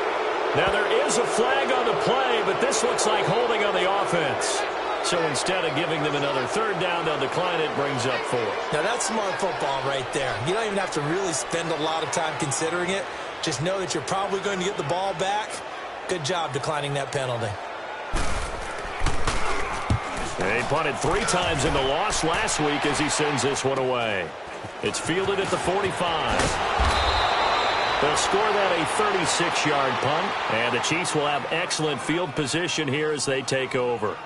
Now there is a flag on the play, but this looks like holding on the offense. So instead of giving them another 3rd down, they'll decline it, brings up 4. Now that's smart football right there. You don't even have to really spend a lot of time considering it. Just know that you're probably going to get the ball back. Good job declining that penalty. They punted 3 times in the loss last week as he sends this one away. It's fielded at the 45. They'll score that a 36-yard punt, and the Chiefs will have excellent field position here as they take over.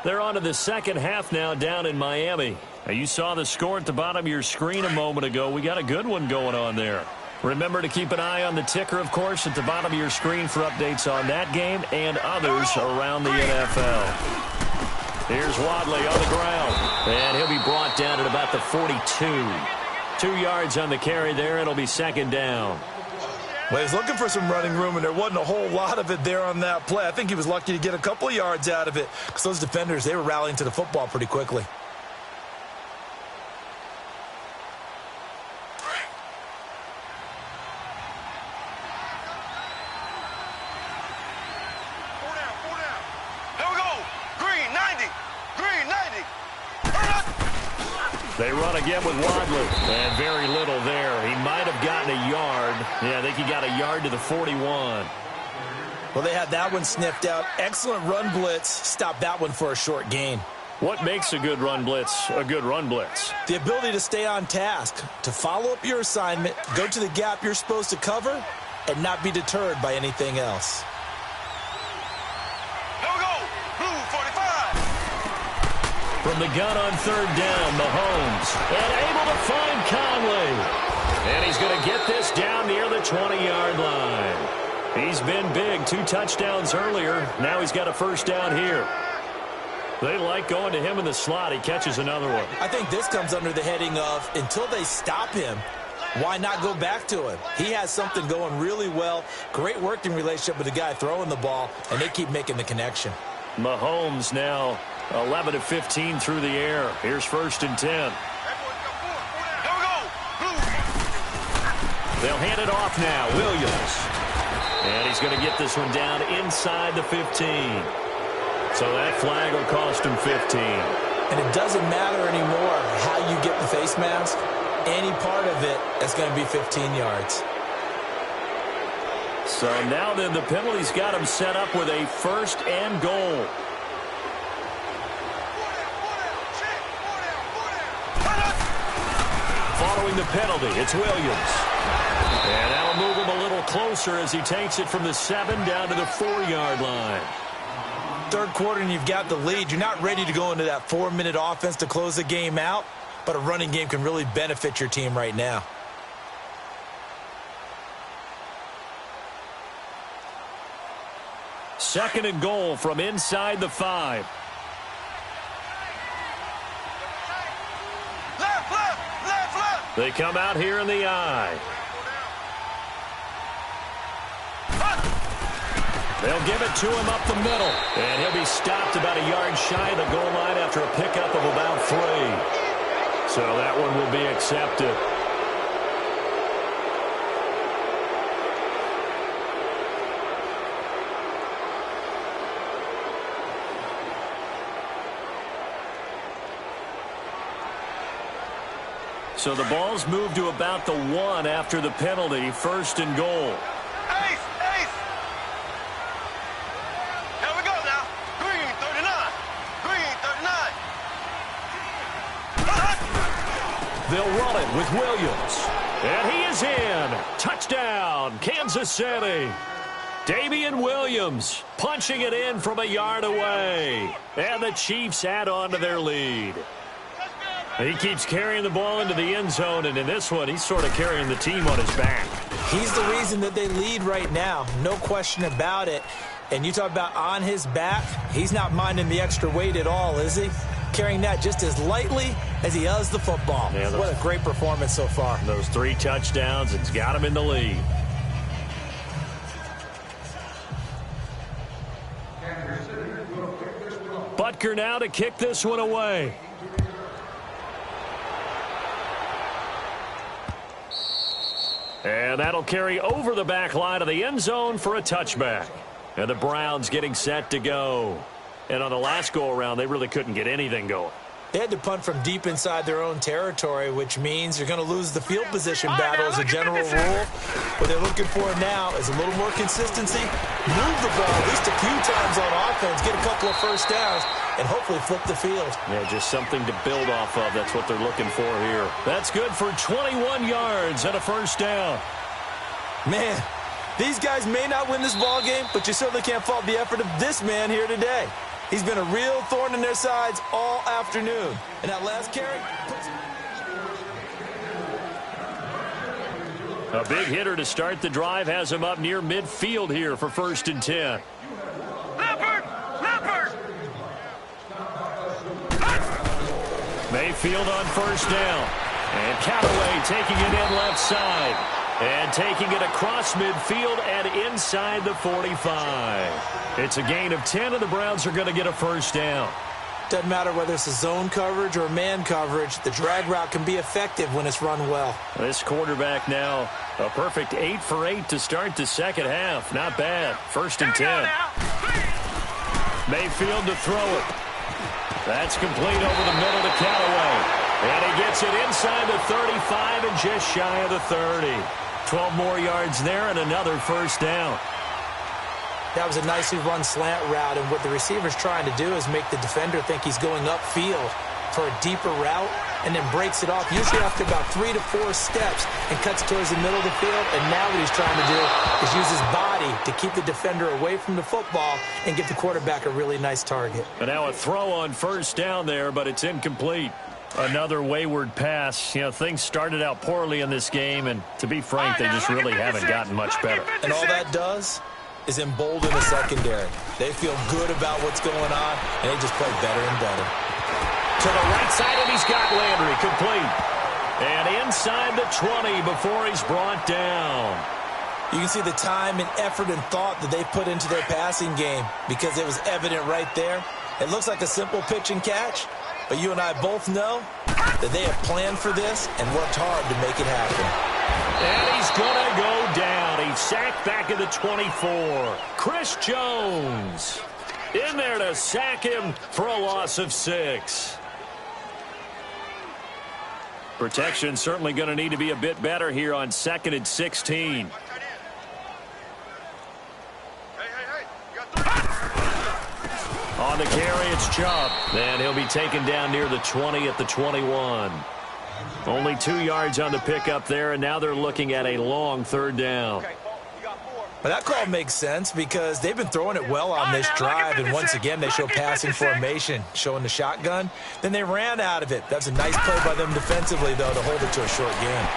They're on to the second half now down in Miami. Now, you saw the score at the bottom of your screen a moment ago. We got a good one going on there. Remember to keep an eye on the ticker, of course, at the bottom of your screen for updates on that game and others around the NFL. Here's Wadley on the ground, and he'll be brought down at about the 42. 2 yards on the carry there. It'll be 2nd down. Well, he's looking for some running room, and there wasn't a whole lot of it there on that play. I think he was lucky to get a couple of yards out of it because those defenders, they were rallying to the football pretty quickly. They run again with Wadley, and very little there. He might have gotten a yard. Yeah, I think he got a yard to the 41. Well, they had that one sniffed out. Excellent run blitz. Stopped that one for a short gain. What makes a good run blitz a good run blitz? The ability to stay on task, to follow up your assignment, go to the gap you're supposed to cover, and not be deterred by anything else. From the gun on 3rd down, Mahomes, and able to find Conley. And he's going to get this down near the 20-yard line. He's been big, 2 touchdowns earlier. Now he's got a 1st down here. They like going to him in the slot. He catches another one. I think this comes under the heading of, until they stop him, why not go back to him? He has something going really well. Great working relationship with the guy throwing the ball, and they keep making the connection. Mahomes now 11 of 15 through the air. Here's 1st and 10. They'll hand it off now. Williams. And he's going to get this one down inside the 15. So that flag will cost him 15. And it doesn't matter anymore how you get the face mask. Any part of it is going to be 15 yards. So now then the penalty's got him set up with a 1st and goal. Following the penalty, it's Williams. And that'll move him a little closer as he takes it from the 7 down to the 4-yard line. 3rd quarter and you've got the lead. You're not ready to go into that 4-minute offense to close the game out. but a running game can really benefit your team right now. Second and goal from inside the 5. Left. They come out here in the I. They'll give it to him up the middle. And he'll be stopped about a yard shy of the goal line after a pickup of about 3. So that one will be accepted. So the ball's moved to about the 1 after the penalty, first and goal. Ace. Here we go now. Green 39. They'll run it with Williams. And he is in. Touchdown, Kansas City. Damian Williams punching it in from a yard away. And the Chiefs add on to their lead. He keeps carrying the ball into the end zone, and in this one, he's sort of carrying the team on his back. He's the reason that they lead right now, no question about it. And you talk about on his back, he's not minding the extra weight at all, is he? Carrying that just as lightly as he does the football. Yeah, what a great performance so far. Those 3 touchdowns, it's got him in the lead. Butker now to kick this one away. And that'll carry over the back line of the end zone for a touchback. And the Browns getting set to go. And on the last go-around, they really couldn't get anything going. They had to punt from deep inside their own territory, which means you're going to lose the field position battle as a general rule. What they're looking for now is a little more consistency, move the ball at least a few times on offense, get a couple of first downs, and hopefully flip the field. Yeah, just something to build off of. That's what they're looking for here. That's good for 21 yards and a first down. Man, these guys may not win this ball game, but you certainly can't fault the effort of this man here today. He's been a real thorn in their sides all afternoon. And that last carry... A big hitter to start the drive has him up near midfield here for first and 10. Leopard! Mayfield on first down. And Callaway taking it in left side. And taking it across midfield and inside the 45. It's a gain of 10, and the Browns are going to get a first down. Doesn't matter whether it's a zone coverage or man coverage. The drag route can be effective when it's run well. This quarterback now, a perfect 8 for 8 to start the second half. Not bad. First and 10. Mayfield to throw it. That's complete over the middle to Callaway. And he gets it inside the 35 and just shy of the 30. 12 more yards there and another first down. That was a nicely run slant route, and what the receiver's trying to do is make the defender think he's going upfield for a deeper route and then breaks it off, usually after about 3 to 4 steps, and cuts towards the middle of the field. And now what he's trying to do is use his body to keep the defender away from the football and give the quarterback a really nice target. And now a throw on first down there, but it's incomplete. Another wayward pass. You know, things started out poorly in this game, and to be frank, they just really haven't gotten much better. And all that does is embolden the secondary. They feel good about what's going on, and they just play better and better. To the right side, and he's got Landry complete. And inside the 20 before he's brought down. You can see the time and effort and thought that they put into their passing game because it was evident right there. It looks like a simple pitch and catch, but you and I both know that they have planned for this and worked hard to make it happen. And he's going to go down. He's sacked back at the 24. Chris Jones in there to sack him for a loss of 6. Protection certainly going to need to be a bit better here on 2nd and 16. On the carry, it's Chubb. And he'll be taken down near the 20 at the 21. Only 2 yards on the pickup there, and now they're looking at a long third down. Well, that call makes sense because they've been throwing it well on this drive, and once again they show passing formation, showing the shotgun. Then they ran out of it. That's a nice play by them defensively, though, to hold it to a short game.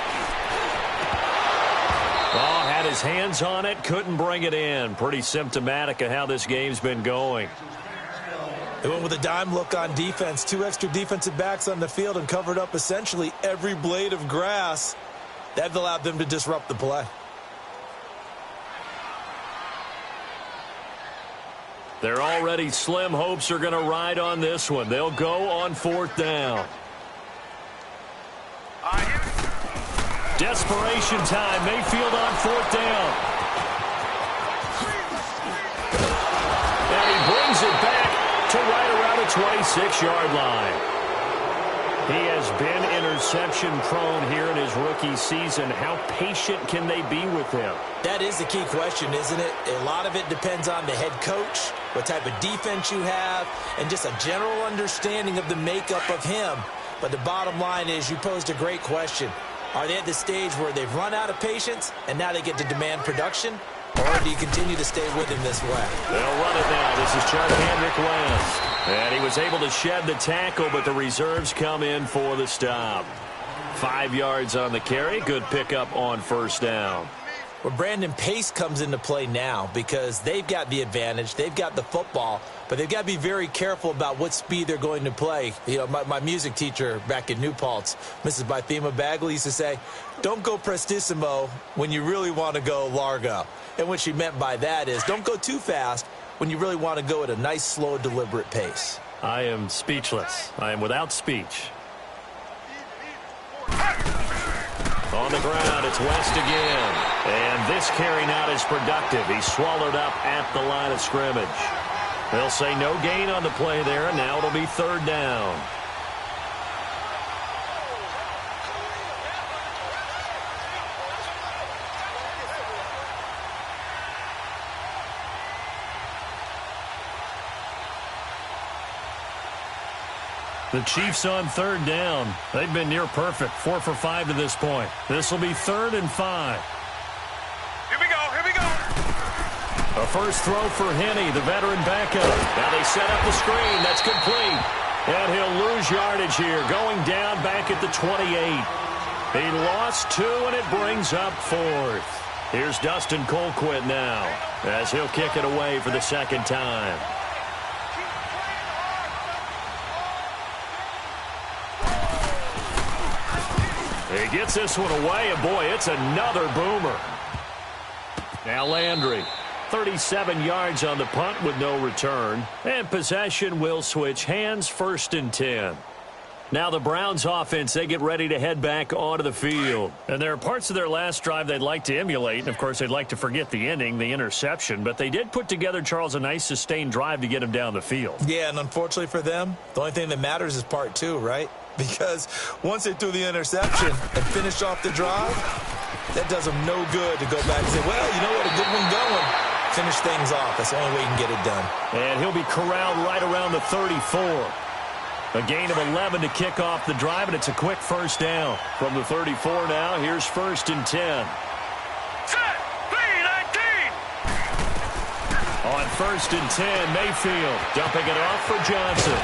Oh, had his hands on it, couldn't bring it in. Pretty symptomatic of how this game's been going. They went with a dime look on defense. 2 extra defensive backs on the field and covered up essentially every blade of grass. That allowed them to disrupt the play. Their already slim hopes are going to ride on this one. They'll go on 4th down. Desperation time. Mayfield on 4th down. And he brings it back to right around the 26-yard line. He has been interception-prone here in his rookie season. How patient can they be with him? That is the key question, isn't it? A lot of it depends on the head coach, what type of defense you have, and just a general understanding of the makeup of him. But the bottom line is you posed a great question. Are they at the stage where they've run out of patience and now they get to demand production? Or do you continue to stay with him this way? They'll run it now. This is Chuck Hendrick West. And he was able to shed the tackle, but the reserves come in for the stop. 5 yards on the carry. Good pickup on 1st down. Well, Brandon, pace comes into play now because they've got the advantage. They've got the football, but they've got to be very careful about what speed they're going to play. You know, my music teacher back in New Paltz, Mrs. Bythema Bagley, used to say, don't go prestissimo when you really want to go largo. And what she meant by that is don't go too fast when you really want to go at a nice, slow, deliberate pace. I am speechless. I am without speech. On the ground, it's West again. And this carry not as productive. He's swallowed up at the line of scrimmage. They'll say no gain on the play there, and now it'll be 3rd down. The Chiefs on 3rd down. They've been near perfect, 4 for 5 to this point. This will be 3rd and 5. Here we go, here we go. A first throw for Henney, the veteran backup. Now they set up the screen. That's complete. And he'll lose yardage here, going down back at the 28. He lost 2, and it brings up 4th. Here's Dustin Colquitt now, as he'll kick it away for the 2nd time. He gets this one away, and boy, it's another boomer. Now Landry, 37 yards on the punt with no return. And possession will switch hands, 1st and 10. Now the Browns offense, they get ready to head back onto the field. And there are parts of their last drive they'd like to emulate. And, of course, they'd like to forget the ending, the interception. But they did put together, Charles, a nice sustained drive to get him down the field. Yeah, and unfortunately for them, the only thing that matters is part 2, right? Because once they threw the interception and finished off the drive, that does them no good to go back and say, well, you know what, a good one going. Finish things off. That's the only way you can get it done. And he'll be corralled right around the 34. A gain of 11 to kick off the drive, and it's a quick 1st down. From the 34 now, here's 1st and 10. Set, B-19. On 1st and 10, Mayfield dumping it off for Johnson.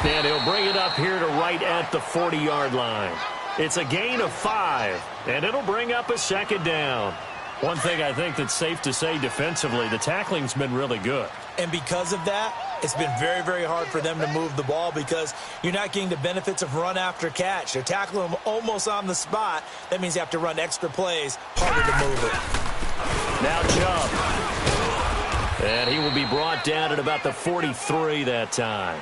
And he'll bring it up here to right at the 40-yard line. It's a gain of 5, and it'll bring up a 2nd down. One thing I think that's safe to say defensively, the tackling's been really good. And because of that, it's been very, very hard for them to move the ball because you're not getting the benefits of run after catch. They're tackling them almost on the spot. That means you have to run extra plays, harder to move it. Now Chubb. And he will be brought down at about the 43 that time.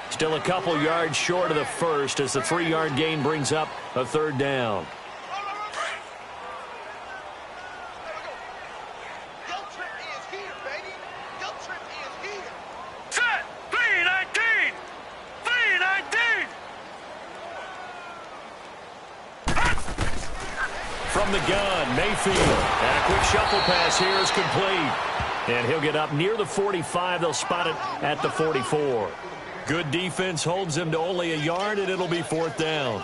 Still a couple yards short of the 1st as the 3-yard gain brings up a 3rd down. From the gun, Mayfield. And a quick shuffle pass here is complete. And he'll get up near the 45. They'll spot it at the 44. Good defense holds him to only a yard, and it'll be 4th down.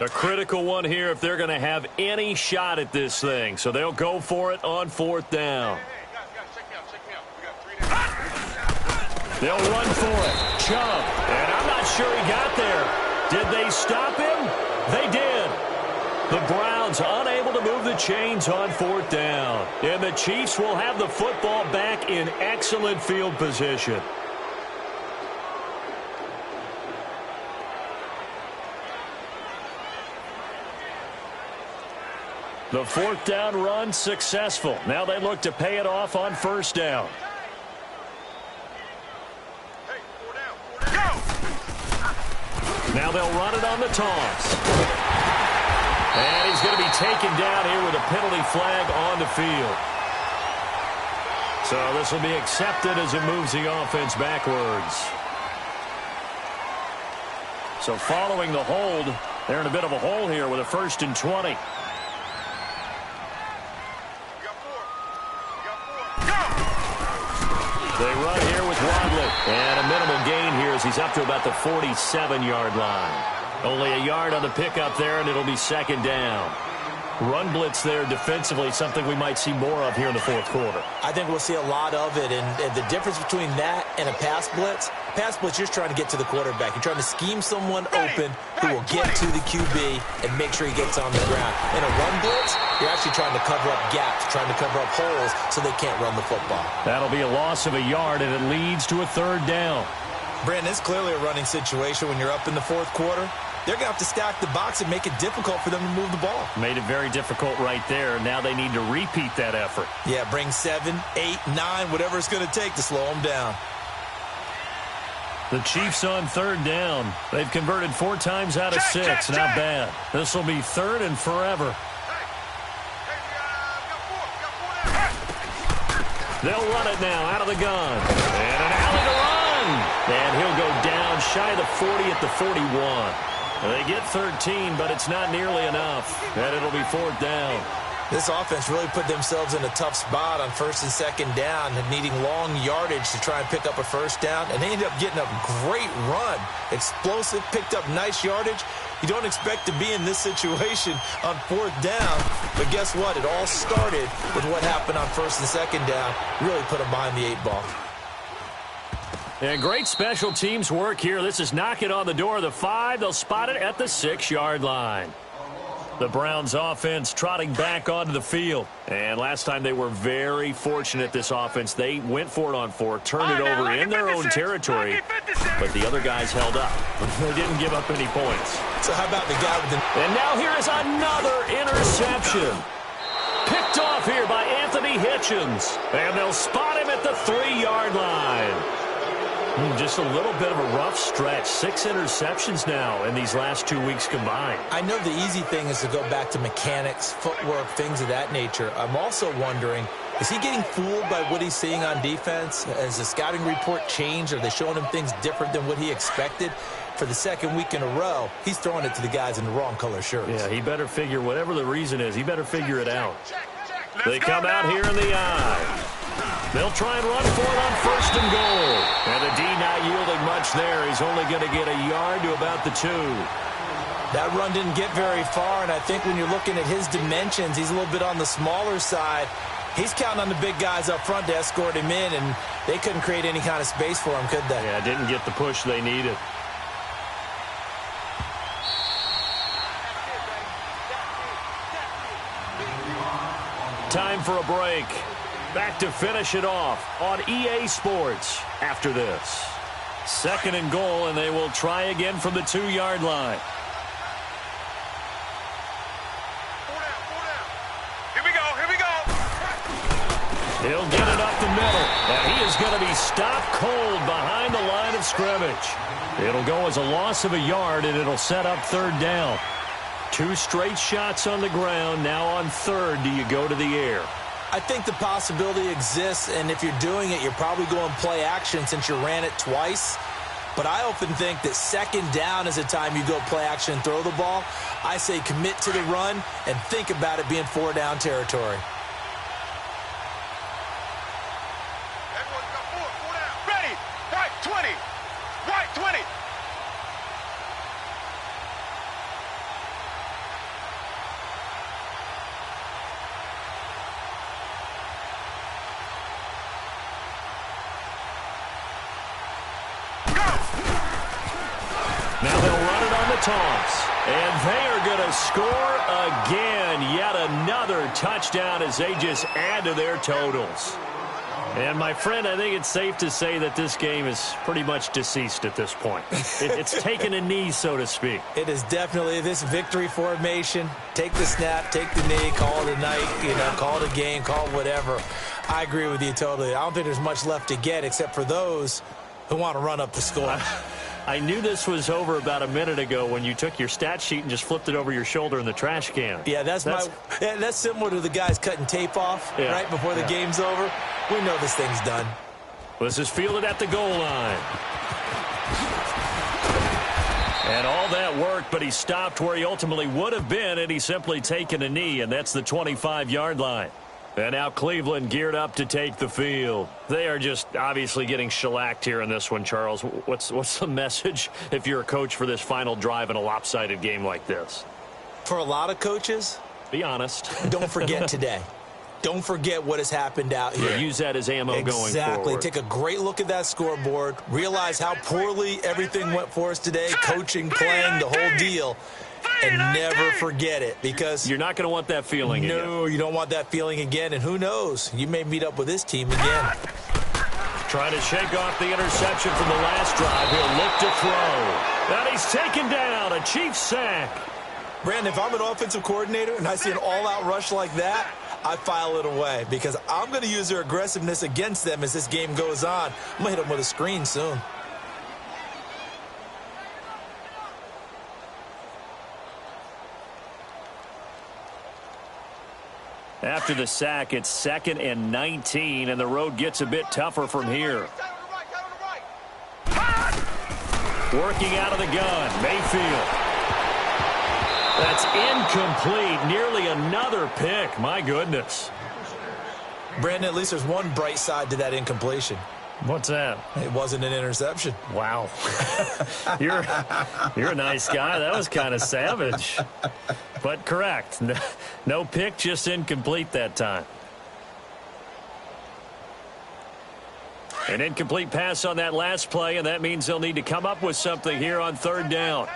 A critical one here if they're going to have any shot at this thing. So they'll go for it on 4th down. They'll run for it. Chubb. And I'm not sure he got there. Did they stop him? They did. The Browns unable to move the chains on 4th down. And the Chiefs will have the football back in excellent field position. The 4th down run successful. Now they look to pay it off on 1st down. Now they'll run it on the toss. And he's going to be taken down here with a penalty flag on the field. So this will be accepted as it moves the offense backwards. So following the hold, they're in a bit of a hole here with a 1st and 20. They run here with Wadley. And a minimal gain here as he's up to about the 47-yard line. Only a yard on the pickup there, and it'll be 2nd down. Run blitz there defensively, something we might see more of here in the 4th quarter. I think we'll see a lot of it, and the difference between that and a pass blitz, you're trying to get to the quarterback. You're trying to scheme someone open who will get to the QB and make sure he gets on the ground. In a run blitz, you're actually trying to cover up gaps, trying to cover up holes so they can't run the football. That'll be a loss of a yard, and it leads to a 3rd down. Brandon, it's clearly a running situation when you're up in the 4th quarter. They're going to have to stack the box and make it difficult for them to move the ball. Made it very difficult right there. Now they need to repeat that effort. Yeah, bring 7, 8, 9, whatever it's going to take to slow them down. The Chiefs on 3rd down. They've converted 4 times out of 6. Not bad. This will be 3rd and forever. They'll run it now out of the gun. And an alley to run. And he'll go down shy of the 40 at the 41. They get 13, but it's not nearly enough. And it'll be 4th down. This offense really put themselves in a tough spot on 1st and 2nd down, needing long yardage to try and pick up a 1st down. And they ended up getting a great run. Explosive, picked up nice yardage. You don't expect to be in this situation on 4th down. But guess what? It all started with what happened on 1st and 2nd down. Really put them behind the 8 ball. And great special teams work here. This is knocking on the door of the 5. They'll spot it at the 6-yard line. The Browns offense trotting back onto the field. And last time they were very fortunate, this offense. They went for it on 4, turned it over in their own territory, but the other guys held up. They didn't give up any points. So how about the guy with the... And now here is another interception. Picked off here by Anthony Hitchens. And they'll spot him at the 3-yard line. Just a little bit of a rough stretch. 6 interceptions now in these last 2 weeks combined. I know the easy thing is to go back to mechanics, footwork, things of that nature. I'm also wondering, is he getting fooled by what he's seeing on defense? Has the scouting report changed? Are they showing him things different than what he expected? For the 2nd week in a row, he's throwing it to the guys in the wrong color shirts. Yeah, he better figure, whatever the reason is, he better figure it out. They come out here in the eye. They'll try and run for it on 1st and goal. And the D not yielding much there. He's only going to get a yard to about the 2. That run didn't get very far, and I think when you're looking at his dimensions, he's a little bit on the smaller side. He's counting on the big guys up front to escort him in, and they couldn't create any kind of space for him, could they? Yeah, didn't get the push they needed. Time for a break. Back to finish it off on EA Sports after this. 2nd and goal, and they will try again from the 2-yard line. Here we go. He'll get it up the middle, and he is going to be stopped cold behind the line of scrimmage. It'll go as a loss of a yard, and it'll set up 3rd down. 2 straight shots on the ground. Now on 3rd, do you go to the air? I think the possibility exists, and if you're doing it, you're probably going play action since you ran it twice. But I often think that 2nd down is a time you go play action and throw the ball. I say commit to the run and think about it being 4-down territory. Ready. Right 20. Right 20. toss. And they are going to score again. Yet another touchdown as they just add to their totals. And, my friend, I think it's safe to say that this game is pretty much deceased at this point. It's taken a knee, so to speak. It is definitely this victory formation. Take the snap, take the knee, call it a night, call it a game, call it whatever. I agree with you totally. I don't think there's much left to get except for those who want to run up the score. I knew this was over about a minute ago when you took your stat sheet and just flipped it over your shoulder in the trash can. Yeah, that's similar to the guys cutting tape off right before the game's over. We know this thing's done. This is fielded at the goal line. And all that worked, but he stopped where he ultimately would have been, and he's simply taken a knee, and that's the 25-yard line. And now Cleveland geared up to take the field. They are just obviously getting shellacked here in this one, Charles. What's the message if you're a coach for this final drive in a lopsided game like this? For a lot of coaches, be honest. Don't forget today. Don't forget what has happened out here. Yeah, use that as ammo going forward. Exactly. Take a great look at that scoreboard. Realize how poorly everything went for us today. Coaching, playing, the whole deal. And never forget it, because you're not going to want that feeling again. No, you don't want that feeling again. And who knows? You may meet up with this team again. Trying to shake off the interception from the last drive. He'll look to throw. And he's taken down. A Chiefs sack. Brandon, if I'm an offensive coordinator and I see an all-out rush like that, I file it away, because I'm going to use their aggressiveness against them as this game goes on. I'm going to hit them with a screen soon. After the sack, it's 2nd and 19, and the road gets a bit tougher from here. Working out of the gun, Mayfield. That's incomplete. Nearly another pick. My goodness. Brandon, at least there's one bright side to that incompletion. What's that? It wasn't an interception. Wow. You're a nice guy. That was kind of savage. But correct. No pick, just incomplete that time. An incomplete pass on that last play, and that means they'll need to come up with something here on 3rd down.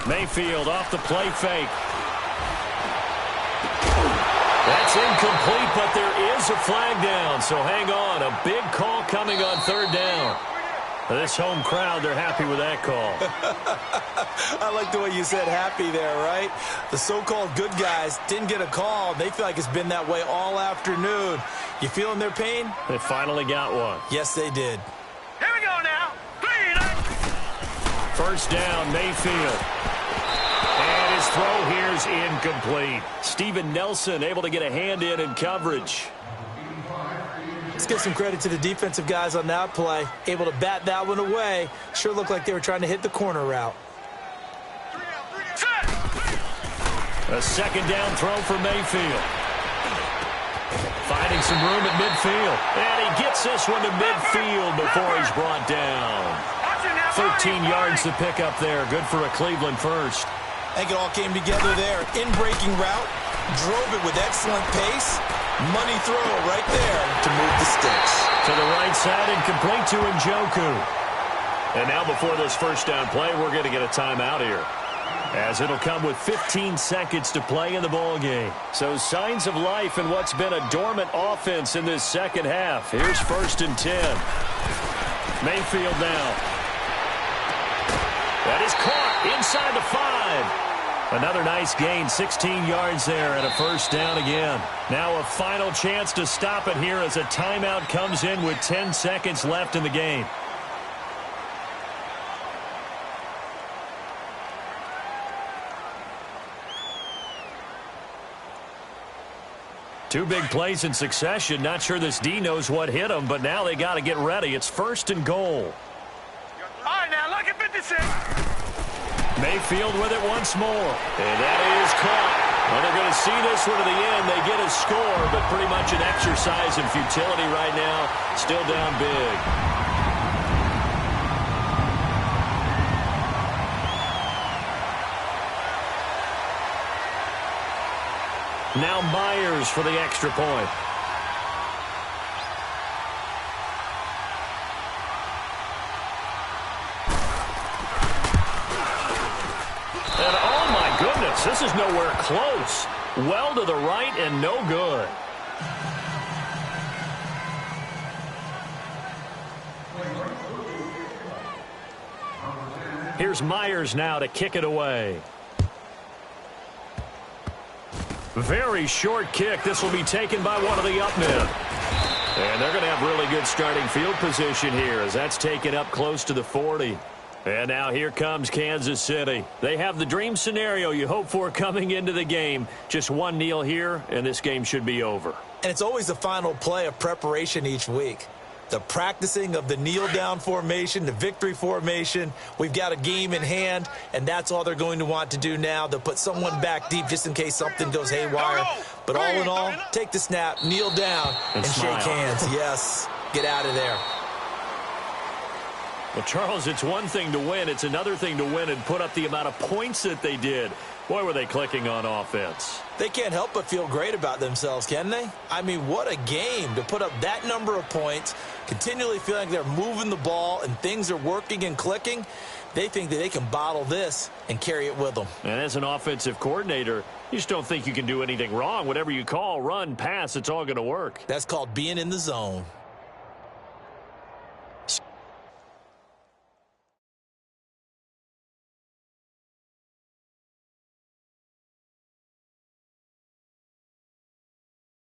Mayfield off the play fake. That's incomplete, but there is a flag down, so hang on. A big call coming on 3rd down. This home crowd, they're happy with that call. I like the way you said happy there, right? The so-called good guys didn't get a call. They feel like it's been that way all afternoon. You feeling their pain? They finally got one. Yes, they did. Here we go now. 1st down, Mayfield. And his throw here is incomplete. Steven Nelson able to get a hand in coverage. Let's give some credit to the defensive guys on that play. Able to bat that one away. Sure looked like they were trying to hit the corner route. A 2nd down throw for Mayfield. Finding some room at midfield. And he gets this one to midfield before he's brought down. 13 yards to pick up there. Good for a Cleveland first. I think it all came together there. In-breaking route. Drove it with excellent pace. Money throw right there to move the sticks. To the right side and complete to Njoku. And now before this 1st down play, we're going to get a timeout here, as it'll come with 15 seconds to play in the ball game. So signs of life in what's been a dormant offense in this 2nd half. Here's 1st and 10. Mayfield now. That is caught inside the 5. Another nice gain, 16 yards there, and a 1st down again. Now a final chance to stop it here as a timeout comes in with 10 seconds left in the game. Two big plays in succession. Not sure this D knows what hit him, but now they got to get ready. It's 1st and goal. All right, now look at 56. Mayfield with it once more. And that is caught. Well, they're going to see this one to the end. They get a score, but pretty much an exercise in futility right now. Still down big. Now Myers for the extra point. is nowhere close. Well to the right and no good. Here's Myers now to kick it away. Very short kick. This will be taken by one of the up men. And they're going to have really good starting field position here as that's taken up close to the 40. And now here comes Kansas City. They have the dream scenario you hope for coming into the game. Just one kneel here, and this game should be over. And it's always the final play of preparation each week. The practicing of the kneel-down formation, the victory formation. We've got a game in hand, and that's all they're going to want to do now. They'll put someone back deep just in case something goes haywire. But all in all, take the snap, kneel down, and shake hands. Yes, get out of there. Well, Charles, it's one thing to win. It's another thing to win and put up the amount of points that they did. Boy, were they clicking on offense. They can't help but feel great about themselves, can they? I mean, what a game to put up that number of points, continually feeling like they're moving the ball and things are working and clicking. They think that they can bottle this and carry it with them. And as an offensive coordinator, you just don't think you can do anything wrong. Whatever you call, run, pass, it's all going to work. That's called being in the zone.